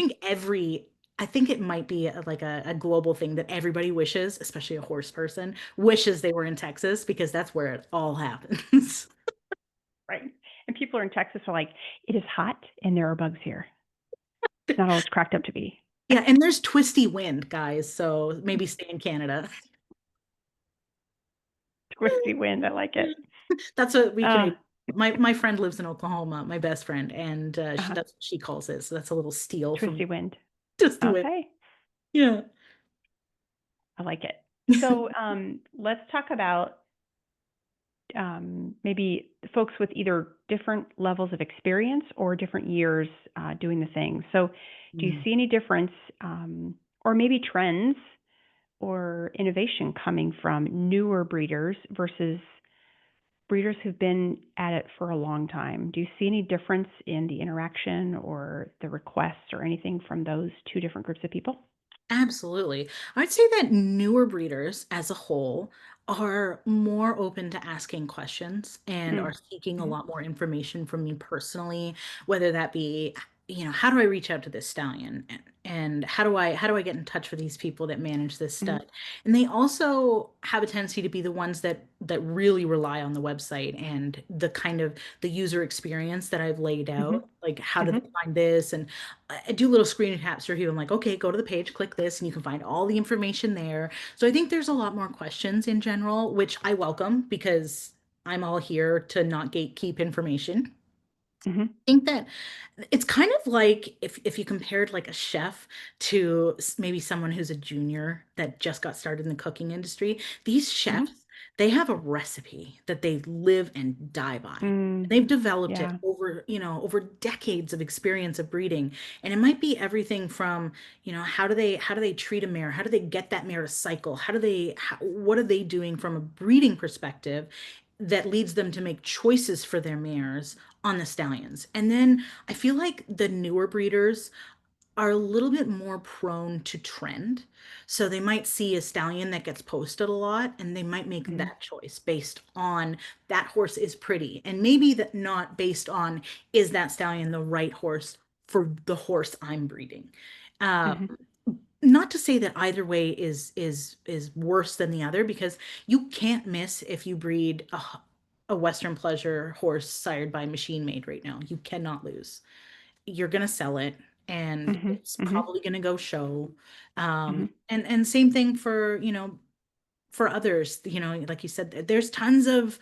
think it might be like a global thing that everybody wishes, especially a horse person, wishes they were in Texas, because that's where it all happens. Right. And people are in Texas are like, it is hot and there are bugs here. It's not all it's cracked up to be. Yeah, and there's twisty wind, guys, so maybe stay in Canada. Twisty wind. I like it. That's what we Uh, can. My friend lives in Oklahoma, my best friend, and uh-huh. that's what she calls it. So that's a little steal from Twisty wind. twisty wind. Okay. Yeah. I like it. So let's talk about maybe folks with either different levels of experience or different years doing the thing. So, do you Mm. see any difference, or maybe trends or innovation coming from newer breeders versus breeders who've been at it for a long time? Do you see any difference in the interaction or the requests or anything from those two different groups of people? Absolutely. I'd say that newer breeders as a whole are more open to asking questions and are Mm. seeking a Hmm. lot more information from me personally, whether that be, how do I reach out to this stallion, and how do I get in touch with these people that manage this Hmm. stud? And they also have a tendency to be the ones that really rely on the website and the user experience that I've laid Hmm. out, like how do Hmm. they find this, and I do little screen caps for you. I'm like, okay, go to the page, click this, and you can find all the information there. So I think there's a lot more questions in general, which I welcome, because I'm all here to not gatekeep information. Hmm. Think that it's kind of like if you compared like a chef to maybe someone who's a junior that just got started in the cooking industry. These Hmm. chefs, they have a recipe that they live and die by. Mm. They've developed it Yeah. over, over decades of experience of breeding. And it might be everything from, how do they treat a mare? How do they get that mare to cycle? What are they doing from a breeding perspective that leads them to make choices for their mares on the stallions? And then I feel like the newer breeders are a little bit more prone to trend. So they might see a stallion that gets posted a lot and they might make Hmm. that choice based on that horse is pretty. And maybe that not based on is that stallion the right horse for the horse I'm breeding. Um, Hmm. Not to say that either way is worse than the other, because you can't miss if you breed a Western pleasure horse sired by machine made right now. You cannot lose. You're gonna sell it, and Hmm. it's Hmm. probably gonna go show. Hmm. And same thing for, for others, like you said, there's tons of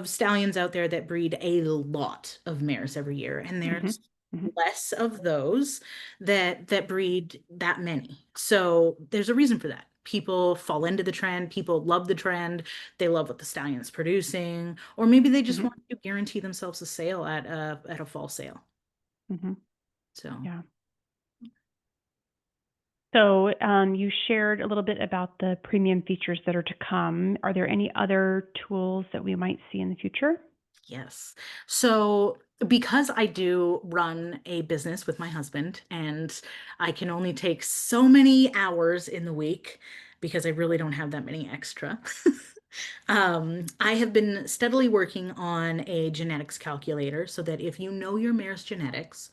stallions out there that breed a lot of mares every year, and Hmm. there's Hmm. less of those that breed that many. So there's a reason for that. People fall into the trend, people love the trend, they love what the stallion's producing, or maybe they just Hmm. want to guarantee themselves a sale at a fall sale. Hmm. So Yeah. So you shared a little bit about the premium features that are to come. Are there any other tools that we might see in the future? yes. So, because I do run a business with my husband, and I can only take so many hours in the week because I really don't have that many extra. I have been steadily working on a genetics calculator so that if you know your mare's genetics,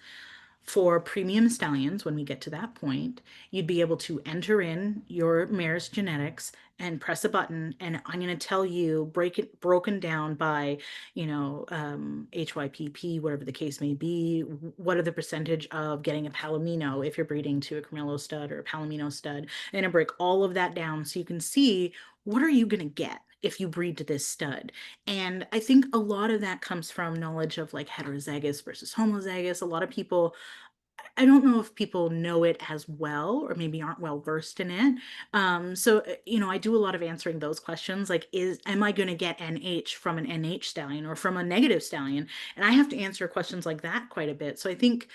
for premium stallions, when we get to that point, you'd be able to enter in your mare's genetics and press a button, and I'm going to tell you break it broken down by, HYPP, whatever the case may be. What are the percentage of getting a Palomino if you're breeding to a Carmelo stud or a Palomino stud? And I break all of that down so you can see what are you going to get if you breed to this stud. And I think a lot of that comes from knowledge of like heterozygous versus homozygous. A lot of people, I don't know if people know it as well or maybe aren't well versed in it. I do a lot of answering those questions like, am I going to get NH from an NH stallion or from a negative stallion? And I have to answer questions like that quite a bit. So I think,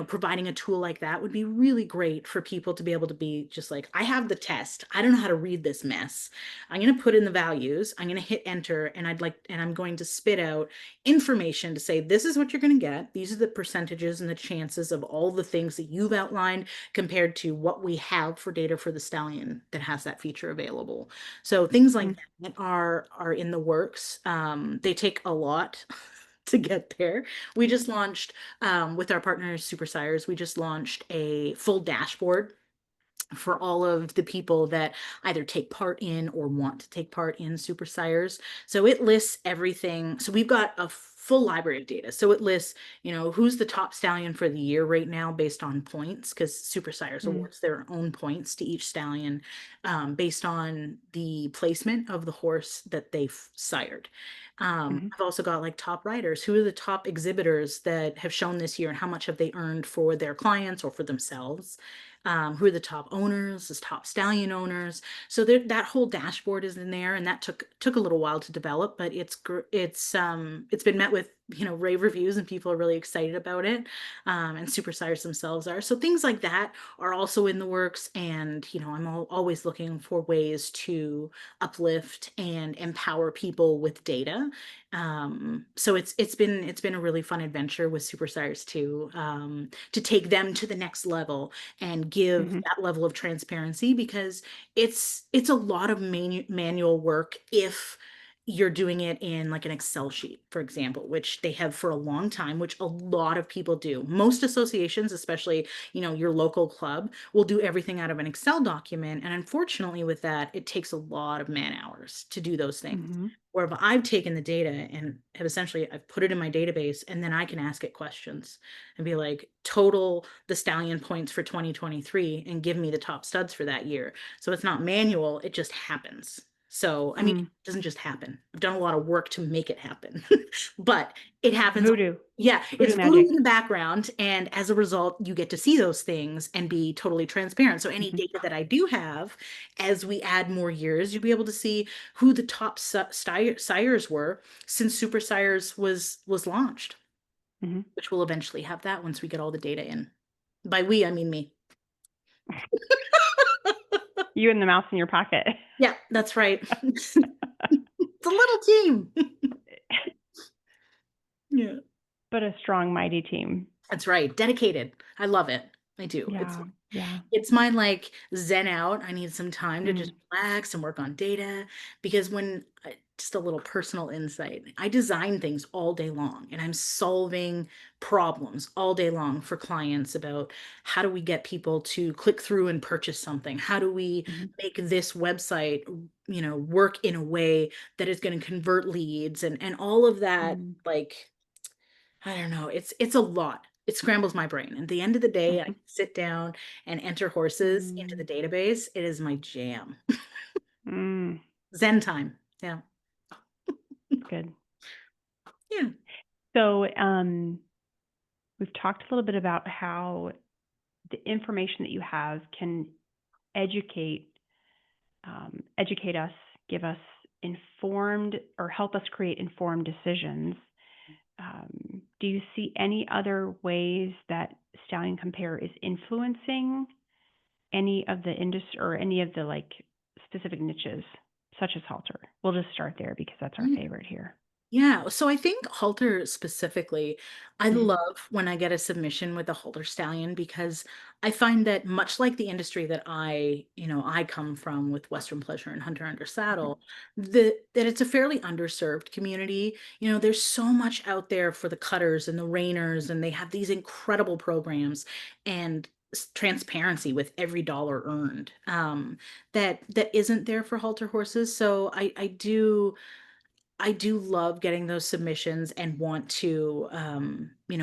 providing a tool like that would be really great for people to be able to be just like, I have the test. I don't know how to read this mess. I'm going to put in the values. I'm going to hit enter, and I'm going to spit out information to say, this is what you're going to get. These are the percentages and the chances of all the things that you've outlined compared to what we have for data for the stallion that has that feature available. So things like Mhm. that are in the works. They take a lot to get there. We just launched, with our partners, Super Sires, we just launched a full dashboard for all of the people that either take part in or want to take part in Super Sires. So it lists everything. So we've got a full library of data. So it lists, who's the top stallion for the year right now based on points, because Super Sires Mm. awards their own points to each stallion, based on the placement of the horse that they've sired. Mhm. I've also got like top riders. Who are the top exhibitors that have shown this year and how much have they earned for their clients or for themselves? Who are the top owners, the top stallion owners. So that whole dashboard is in there, and that took a little while to develop, but it's been met with, rave reviews, and people are really excited about it. And Super Sires themselves are. So things like that are also in the works, and I'm always looking for ways to uplift and empower people with data. So it's been a really fun adventure with Super Sires to take them to the next level and give Mhm. that level of transparency, because it's a lot of manual work if you're doing it in like an Excel sheet, for example, which they have for a long time, which a lot of people do. Most associations, especially, your local club, will do everything out of an Excel document. And unfortunately, with that, it takes a lot of man hours to do those things. Mhm. Where if I've taken the data and have essentially I've put it in my database, and then I can ask it questions and be like, total the stallion points for 2023 and give me the top studs for that year. So it's not manual, it just happens. So, I mean, Mm. it doesn't just happen. I've done a lot of work to make it happen, but it happens. Voodoo. Yeah, Voodoo it's voodoo in magic. the background. And as a result, you get to see those things and be totally transparent. So, any Mhm. data that I do have, as we add more years, you'll be able to see who the top sires were since Super Sires was launched, Mhm. which we'll eventually have that once we get all the data in. By we, I mean me. You and the mouse in your pocket. Yeah, that's right. It's a little team. Yeah. But a strong, mighty team. That's right. Dedicated. I love it. I do. Yeah. Yeah. It's my like zen out. I need some time to just Mm. relax and work on data because just a little personal insight. I design things all day long and I'm solving problems all day long for clients about how do we get people to click through and purchase something? How do we Mhm. make this website, work in a way that is going to convert leads and all of that Mm. like I don't know. It's a lot. It scrambles my brain. At the end of the day, I Mhm. sit down and enter horses into the Mm. database. It is my jam. Mm. Zen time. Yeah. Good. Yeah. So, we've talked a little bit about how the information that you have can educate educate us, give us informed or help us create informed decisions. Do you see any other ways that Stallion Compare is influencing any of the industry or any of the like specific niches, such as halter? We'll just start there because that's our favorite here. Yeah, so I think halter specifically, I Mhm. love when I get a submission with a halter stallion because I find that much like the industry that I come from with Western Pleasure and Hunter Under Mhm. Saddle, that it's a fairly underserved community. There's so much out there for the cutters and the reiners, and they have these incredible programs and transparency with every dollar earned. That isn't there for halter horses. So I do love getting those submissions and want to,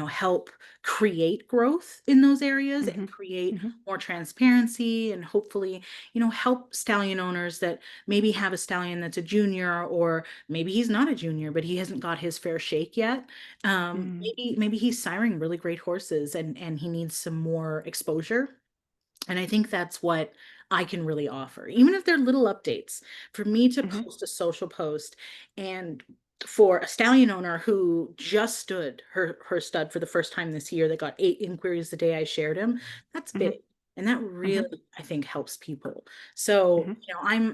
help create growth in those areas and Mhm. create Mhm. more transparency and hopefully, help stallion owners that maybe have a stallion that's a junior or maybe he's not a junior, but he hasn't got his fair shake yet. Mm. Maybe he's siring really great horses and he needs some more exposure. And I think that's what I can really offer, even if they're little updates. For me to Mhm. post a social post and for a stallion owner who just stood her stud for the first time this year that got 8 inquiries the day I shared him, that's Mhm. big. And that Mhm. really, I think, helps people. So, Mhm.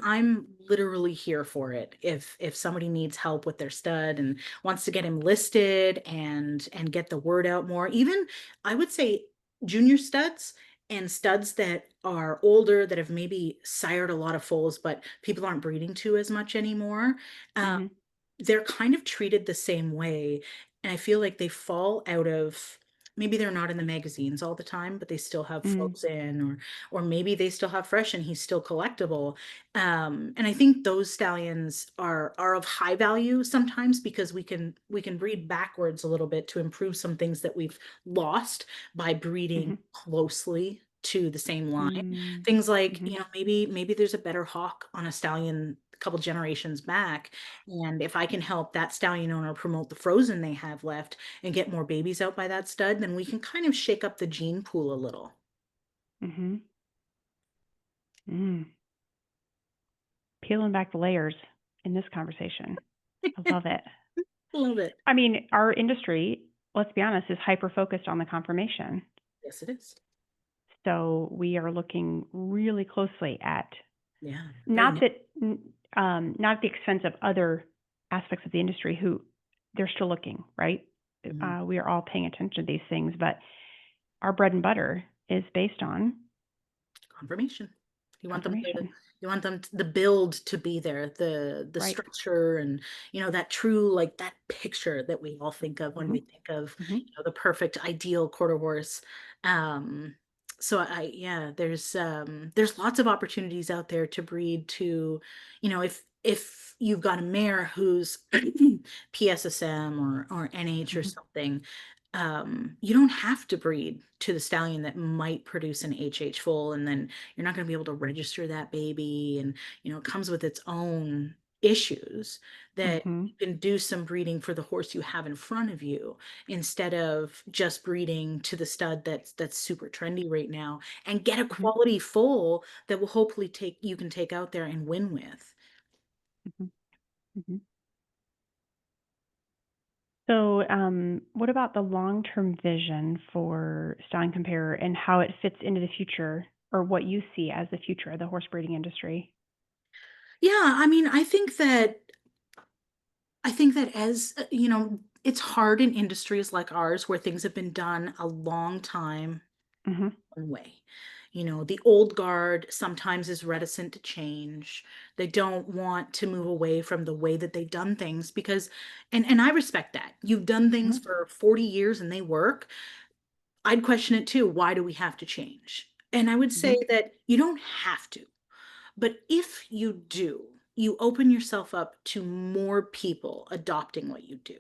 I'm literally here for it. If somebody needs help with their stud and wants to get him listed and get the word out more, even I would say junior studs and studs that are older that have maybe sired a lot of foals, but people aren't breeding to as much anymore. Um, Mhm. they're kind of treated the same way. And I feel like they fall out of maybe they're not in the magazines all the time, but they still have Mm. frozen or maybe they still have fresh and he's still collectible. And I think those stallions are of high value sometimes because we can breed backwards a little bit to improve some things that we've lost by breeding Mhm. closely to the same line. Mm. Things like, Mhm. maybe there's a better hawk on a stallion a couple generations back. And if I can help that stallion owner promote the frozen they have left and get more babies out by that stud, then we can kind of shake up the gene pool a little. Mhm. Mm. Peeling back the layers in this conversation. I love it. Love it. I mean, our industry, let's be honest, is hyper focused on the conformation. Yes, it is. So we are looking really closely at Yeah, very not nice. that not at the expense of other aspects of the industry who they're still looking, right? Mhm. We are all paying attention to these things, but our bread and butter is based on Confirmation. You want them to confirmation, the build to be there, the right? structure and that true like that picture that we all think of when Hmm. we think of Hmm. the perfect ideal quarter horse. Um so I yeah, there's lots of opportunities out there to breed to, if you've got a mare who's PSSM or NH or Hmm. something, you don't have to breed to the stallion that might produce an HH foal, and then you're not going to be able to register that baby. And, it comes with its own issues that Mm-hmm. you can do some breeding for the horse you have in front of you instead of just breeding to the stud that's super trendy right now and get a Mm-hmm. quality foal that will hopefully you can take out there and win with. Mm-hmm. Mm-hmm. So, what about the long-term vision for Stallion Compare and how it fits into the future, or what you see as the future of the horse breeding industry? Yeah, I mean, I think that as it's hard in industries like ours where things have been done a long time Mm-hmm. one way. The old guard sometimes is reticent to change. They don't want to move away from the way that they've done things because, and I respect that. You've done things Mm-hmm. for 40 years and they work. I'd question it too. Why do we have to change? And I would Mm-hmm. say that you don't have to. But if you do, you open yourself up to more people adopting what you do.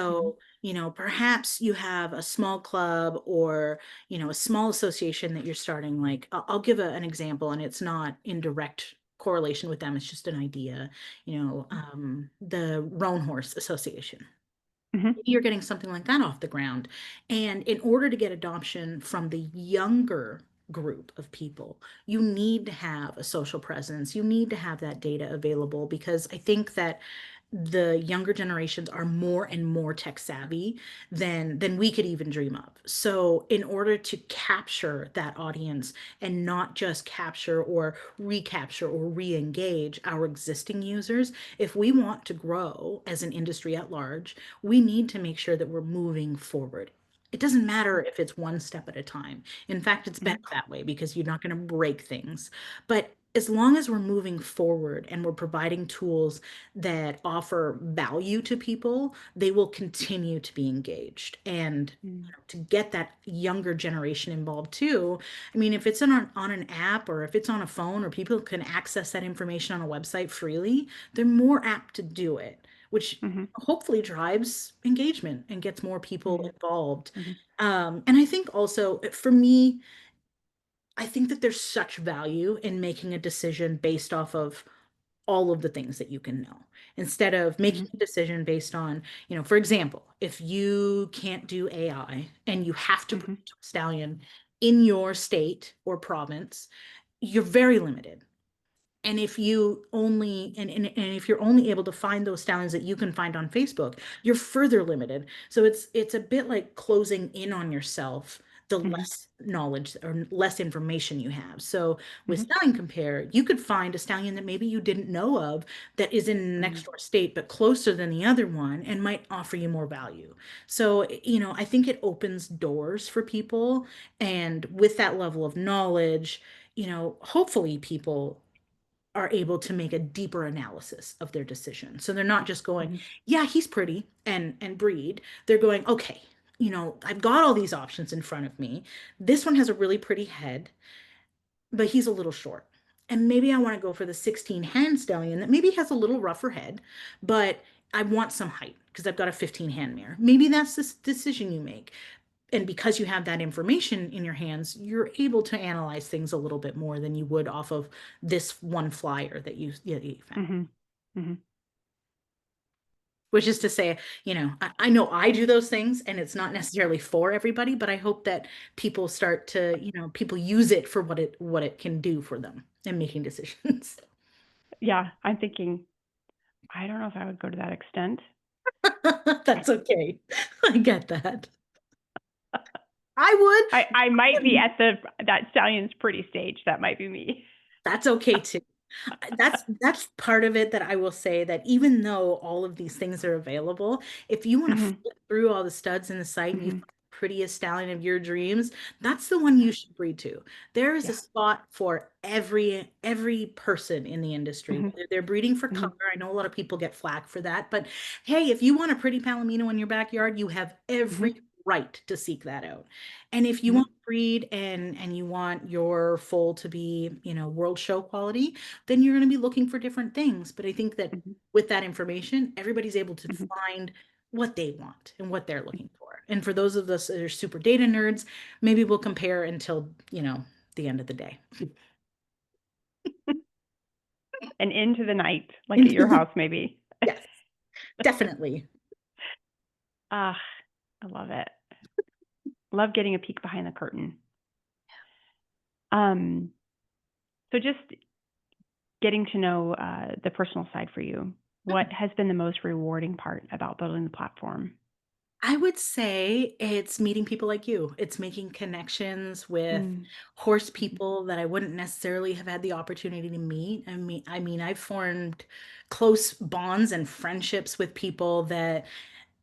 Mm-hmm. So, perhaps you have a small club or, a small association that you're starting. Like, I'll give an example, and it's not in direct correlation with them, it's just an idea. The Roan Horse Association. Mm-hmm. Maybe you're getting something like that off the ground. And in order to get adoption from the younger group of people, you need to have a social presence. You need to have that data available because I think that the younger generations are more and more tech savvy than we could even dream of. So in order to capture that audience and not just capture or recapture or re-engage our existing users, if we want to grow as an industry at large, we need to make sure that we're moving forward. It doesn't matter if it's one step at a time. In fact, it's better that way because you're not going to break things. But as long as we're moving forward and we're providing tools that offer value to people, they will continue to be engaged. And Mm-hmm. to get that younger generation involved too, I mean, if it's on an app or if it's on a phone or people can access that information on a website freely, they're more apt to do it, which Mm-hmm. hopefully drives engagement and gets more people Mm-hmm. involved. Mm-hmm. And I think also for me, I think that there's such value in making a decision based off of all of the things that you can know instead of making a decision based on, for example, if you can't do AI and you have to Mm-hmm. breed a stallion in your state or province, you're very limited. And if you only and if you're only able to find those stallions that you can find on Facebook, you're further limited. So it's a bit like closing in on yourself the Mm-hmm. less knowledge or less information you have. So with Mm-hmm. Stallion Compare, you could find a stallion that maybe you didn't know of that is in the Mm-hmm. next door state but closer than the other one and might offer you more value. So, I think it opens doors for people, and with that level of knowledge, hopefully people are able to make a deeper analysis of their decision. So they're not just going, Mm-hmm. yeah, he's pretty and breed. They're going, okay, I've got all these options in front of me. This one has a really pretty head, but he's a little short. And maybe I want to go for the 16 hand stallion that maybe has a little rougher head, but I want some height because I've got a 15 hand mare. Maybe that's the decision you make. And because you have that information in your hands, you're able to analyze things a little bit more than you would off of this one flyer that you found. Mm-hmm. Mm-hmm. Which is to say, I know I do those things and it's not necessarily for everybody, but I hope that people start to, people use it for what it can do for them in making decisions. Yeah, I'm thinking, I don't know if I would go to that extent. That's okay. I get that. I I might be would. at that stallion's pretty stage. That might be me. That's okay too. That's part of it that I will say that even though all of these things are available, if you want to Mm-hmm. flip through all the studs in the site and you Mm-hmm. find the prettiest stallion of your dreams, that's the one you should breed to. There is a Yeah. spot for every person in the industry, Mm-hmm. whether they're breeding for Mm-hmm. color. I know a lot of people get flack for that, but hey, if you want a pretty Palomino in your backyard, you have every Mm-hmm. right to seek that out. And if you Mm-hmm. want to breed and you want your foal to be, world show quality, then you're going to be looking for different things. But I think that Mm-hmm. with that information, everybody's able to Mm-hmm. find what they want and what they're looking for. compare. And for those of us that are super data nerds, maybe we'll compare until, the end of the day. And into the night, like at your house, maybe. Yes, definitely. Ah, I love it. Love getting a peek behind the curtain. Um, so just getting to know the personal side for you. What has been the most rewarding part about building the platform? I would say it's meeting people like you. It's making connections with Mm, horse mhm, people that I wouldn't necessarily have had the opportunity to meet. I've formed close bonds and friendships with people that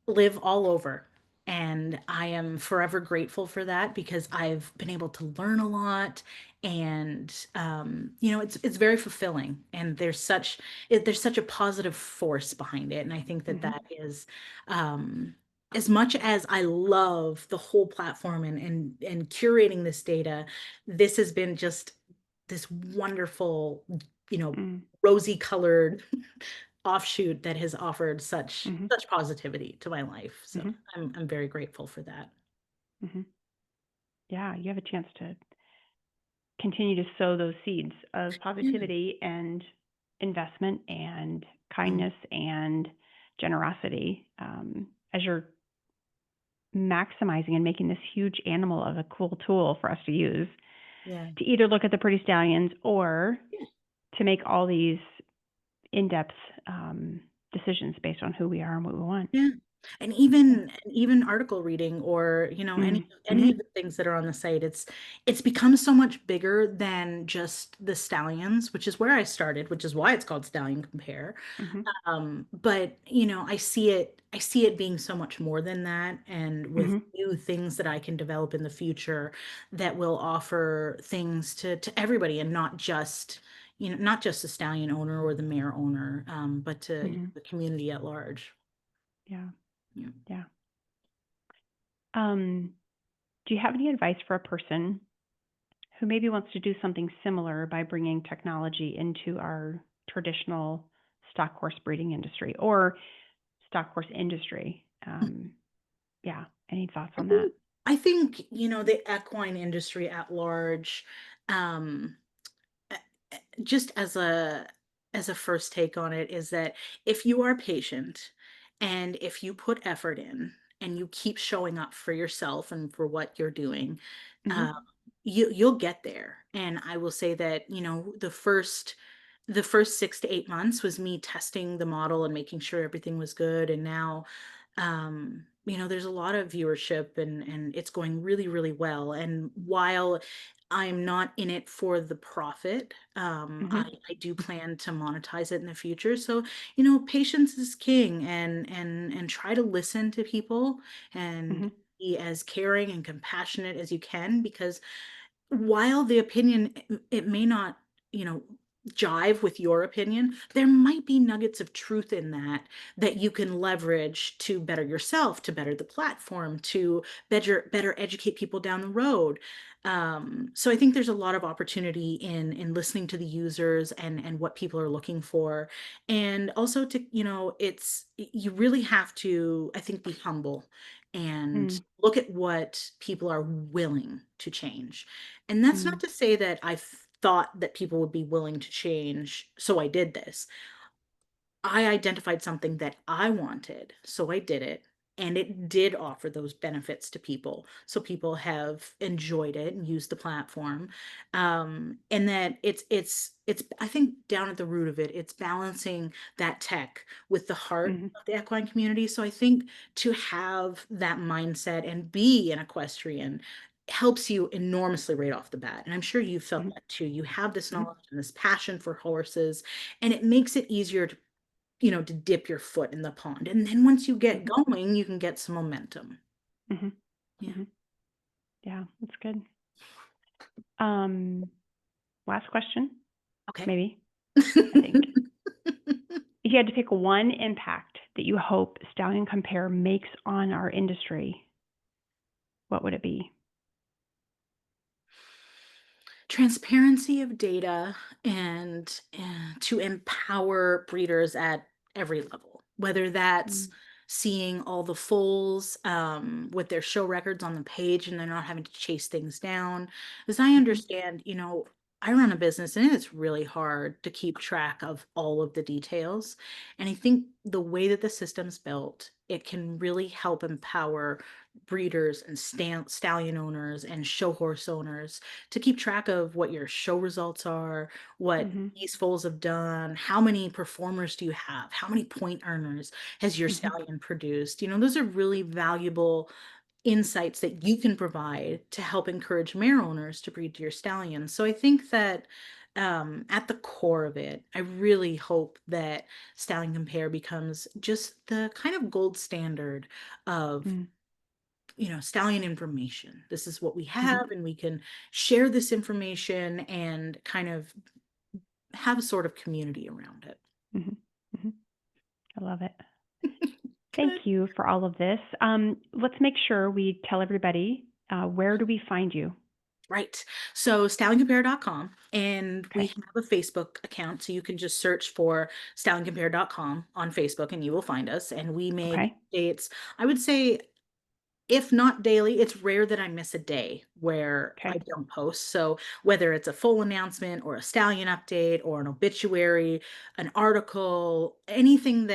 live all over. And I am forever grateful for that because I've been able to learn a lot. And it's very fulfilling. And there's such a positive force behind it. And I think that mhm, that is um, as much as I love the whole platform and curating this data, this has been just this wonderful, you know, mm, rosy colored offshoot that has offered mhm, such positivity to my life. So mhm, I'm very grateful for that. mhm. Yeah, you have a chance to continue to sow those seeds of Yeah. positivity and investment and Mm, kindness and generosity as you're maximizing and making this huge animal of a cool tool for us to use yeah. to either look at the pretty stallions or to make all these in-depth decisions based on who we are and what we want. Yeah. And Yeah. even article reading or, Mm. any Mhm. of the things that are on the site, it's become so much bigger than just the stallions, which is where I started, which is why it's called Stallion Compare. Mhm. But I see it being so much more than that, and with Mhm. new things that I can develop in the future that will offer things to everybody and not just the stallion owner or the mare owner, but to Mhm. the community at large. Yeah. Yeah. Yeah. Um, do you have any advice for a person who maybe wants to do something similar by bringing technology into our traditional stock horse breeding industry or stock horse industry? Yeah. Any thoughts on that? I think, the equine industry at large, um, just as a first take on it is that if you are patient and if you put effort in and you keep showing up for yourself and for what you're doing, um, Mhm. you'll get there. And I will say that, the first 6 to 8 months was me testing the model and making sure everything was good. And now, there's a lot of viewership and it's going really, really well. And while I'm not in it for the profit, Mhm. I do plan to monetize it in the future. So, patience is king, and try to listen to people and Mhm. be as caring and compassionate as you can, because while the opinion, it may not, you know, jive with your opinion, there might be nuggets of truth in that you can leverage to better yourself, to better the platform, to better educate people down the road. So I think there's a lot of opportunity in listening to the users and what people are looking for, and also to, it's you really have to, I think, be humble and Mm. look at what people are willing to change. And that's not Mm. to say that I thought that people would be willing to change, so I did this. I identified something that I wanted, so I did it. And it did offer those benefits to people. So people have enjoyed it and used the platform. And that it's I think down at the root of it, it's balancing that tech with the heart Mhm. of the equine community. So I think to have that mindset and be an equestrian helps you enormously right off the bat. And I'm sure you've felt Mhm. that too. You have this Mhm. knowledge and this passion for horses, and it makes it easier to dip your foot in the pond. And then once you get Mhm. going, you can get some momentum. Mhm. Yeah. Mhm. Yeah, that's good. Um, last question, Okay. maybe, I think. If you had to pick one impact that you hope Stallion Compare makes on our industry, what would it be? Transparency of data and to empower breeders at every level, whether that's Mm. seeing all the foals with their show records on the page, and they're not having to chase things down. As I Mhm. understand, I run a business and it's really hard to keep track of all of the details. And I think the way that the system's built, it can really help empower breeders and stallion owners and show horse owners to keep track of what your show results are, what Mhm. these foals have done, how many performers do you have, how many point earners has your Mhm. stallion produced. Those are really valuable insights that you can provide to help encourage mare owners to breed your stallions. So I think that at the core of it, I really hope that Stallion Compare becomes just the kind of gold standard of Mm. stallion information. This is what we Mhm. have, and we can share this information and kind of have a sort of community around it. Mhm. Mhm. I love it. Good. Thank you for all of this. Let's make sure we tell everybody, where do we find you? Right. So stallioncompare.com, and we Okay. have a Facebook account. So you can just search for stallioncompare.com on Facebook and you will find us. And we make Okay. updates, I would say, if not daily, it's rare that I miss a day where I Okay. don't post. So whether it's a full announcement or a stallion update or an obituary, an article, anything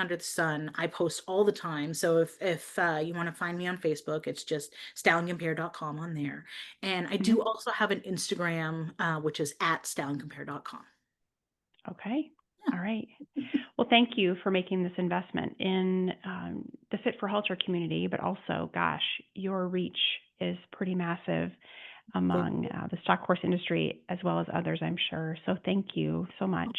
under the sun, I post all the time. So if you want to find me on Facebook, it's just stallioncompare.com on there. And I do Mhm. also have an Instagram, which is at stallioncompare.com. Okay. Yeah. All right. Well, thank you for making this investment in the Fit for Halter community, but also, gosh, your reach is pretty massive Thank among you. the stock horse industry as well as others, I'm sure. So thank you so much.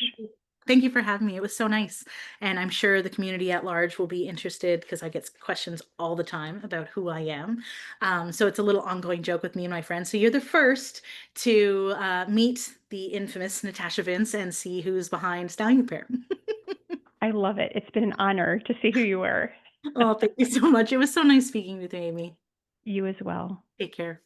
Thank you for having me. It was so nice. And I'm sure the community at large will be interested because I get questions all the time about who I am. So it's a little ongoing joke with me and my friends. So you're the first to meet the infamous Natasha Vince and see who's behind Stallion Compare. I love it. It's been an honor to see who you were. Oh, thank you so much. It was so nice speaking with you, Amy. You as well. Take care.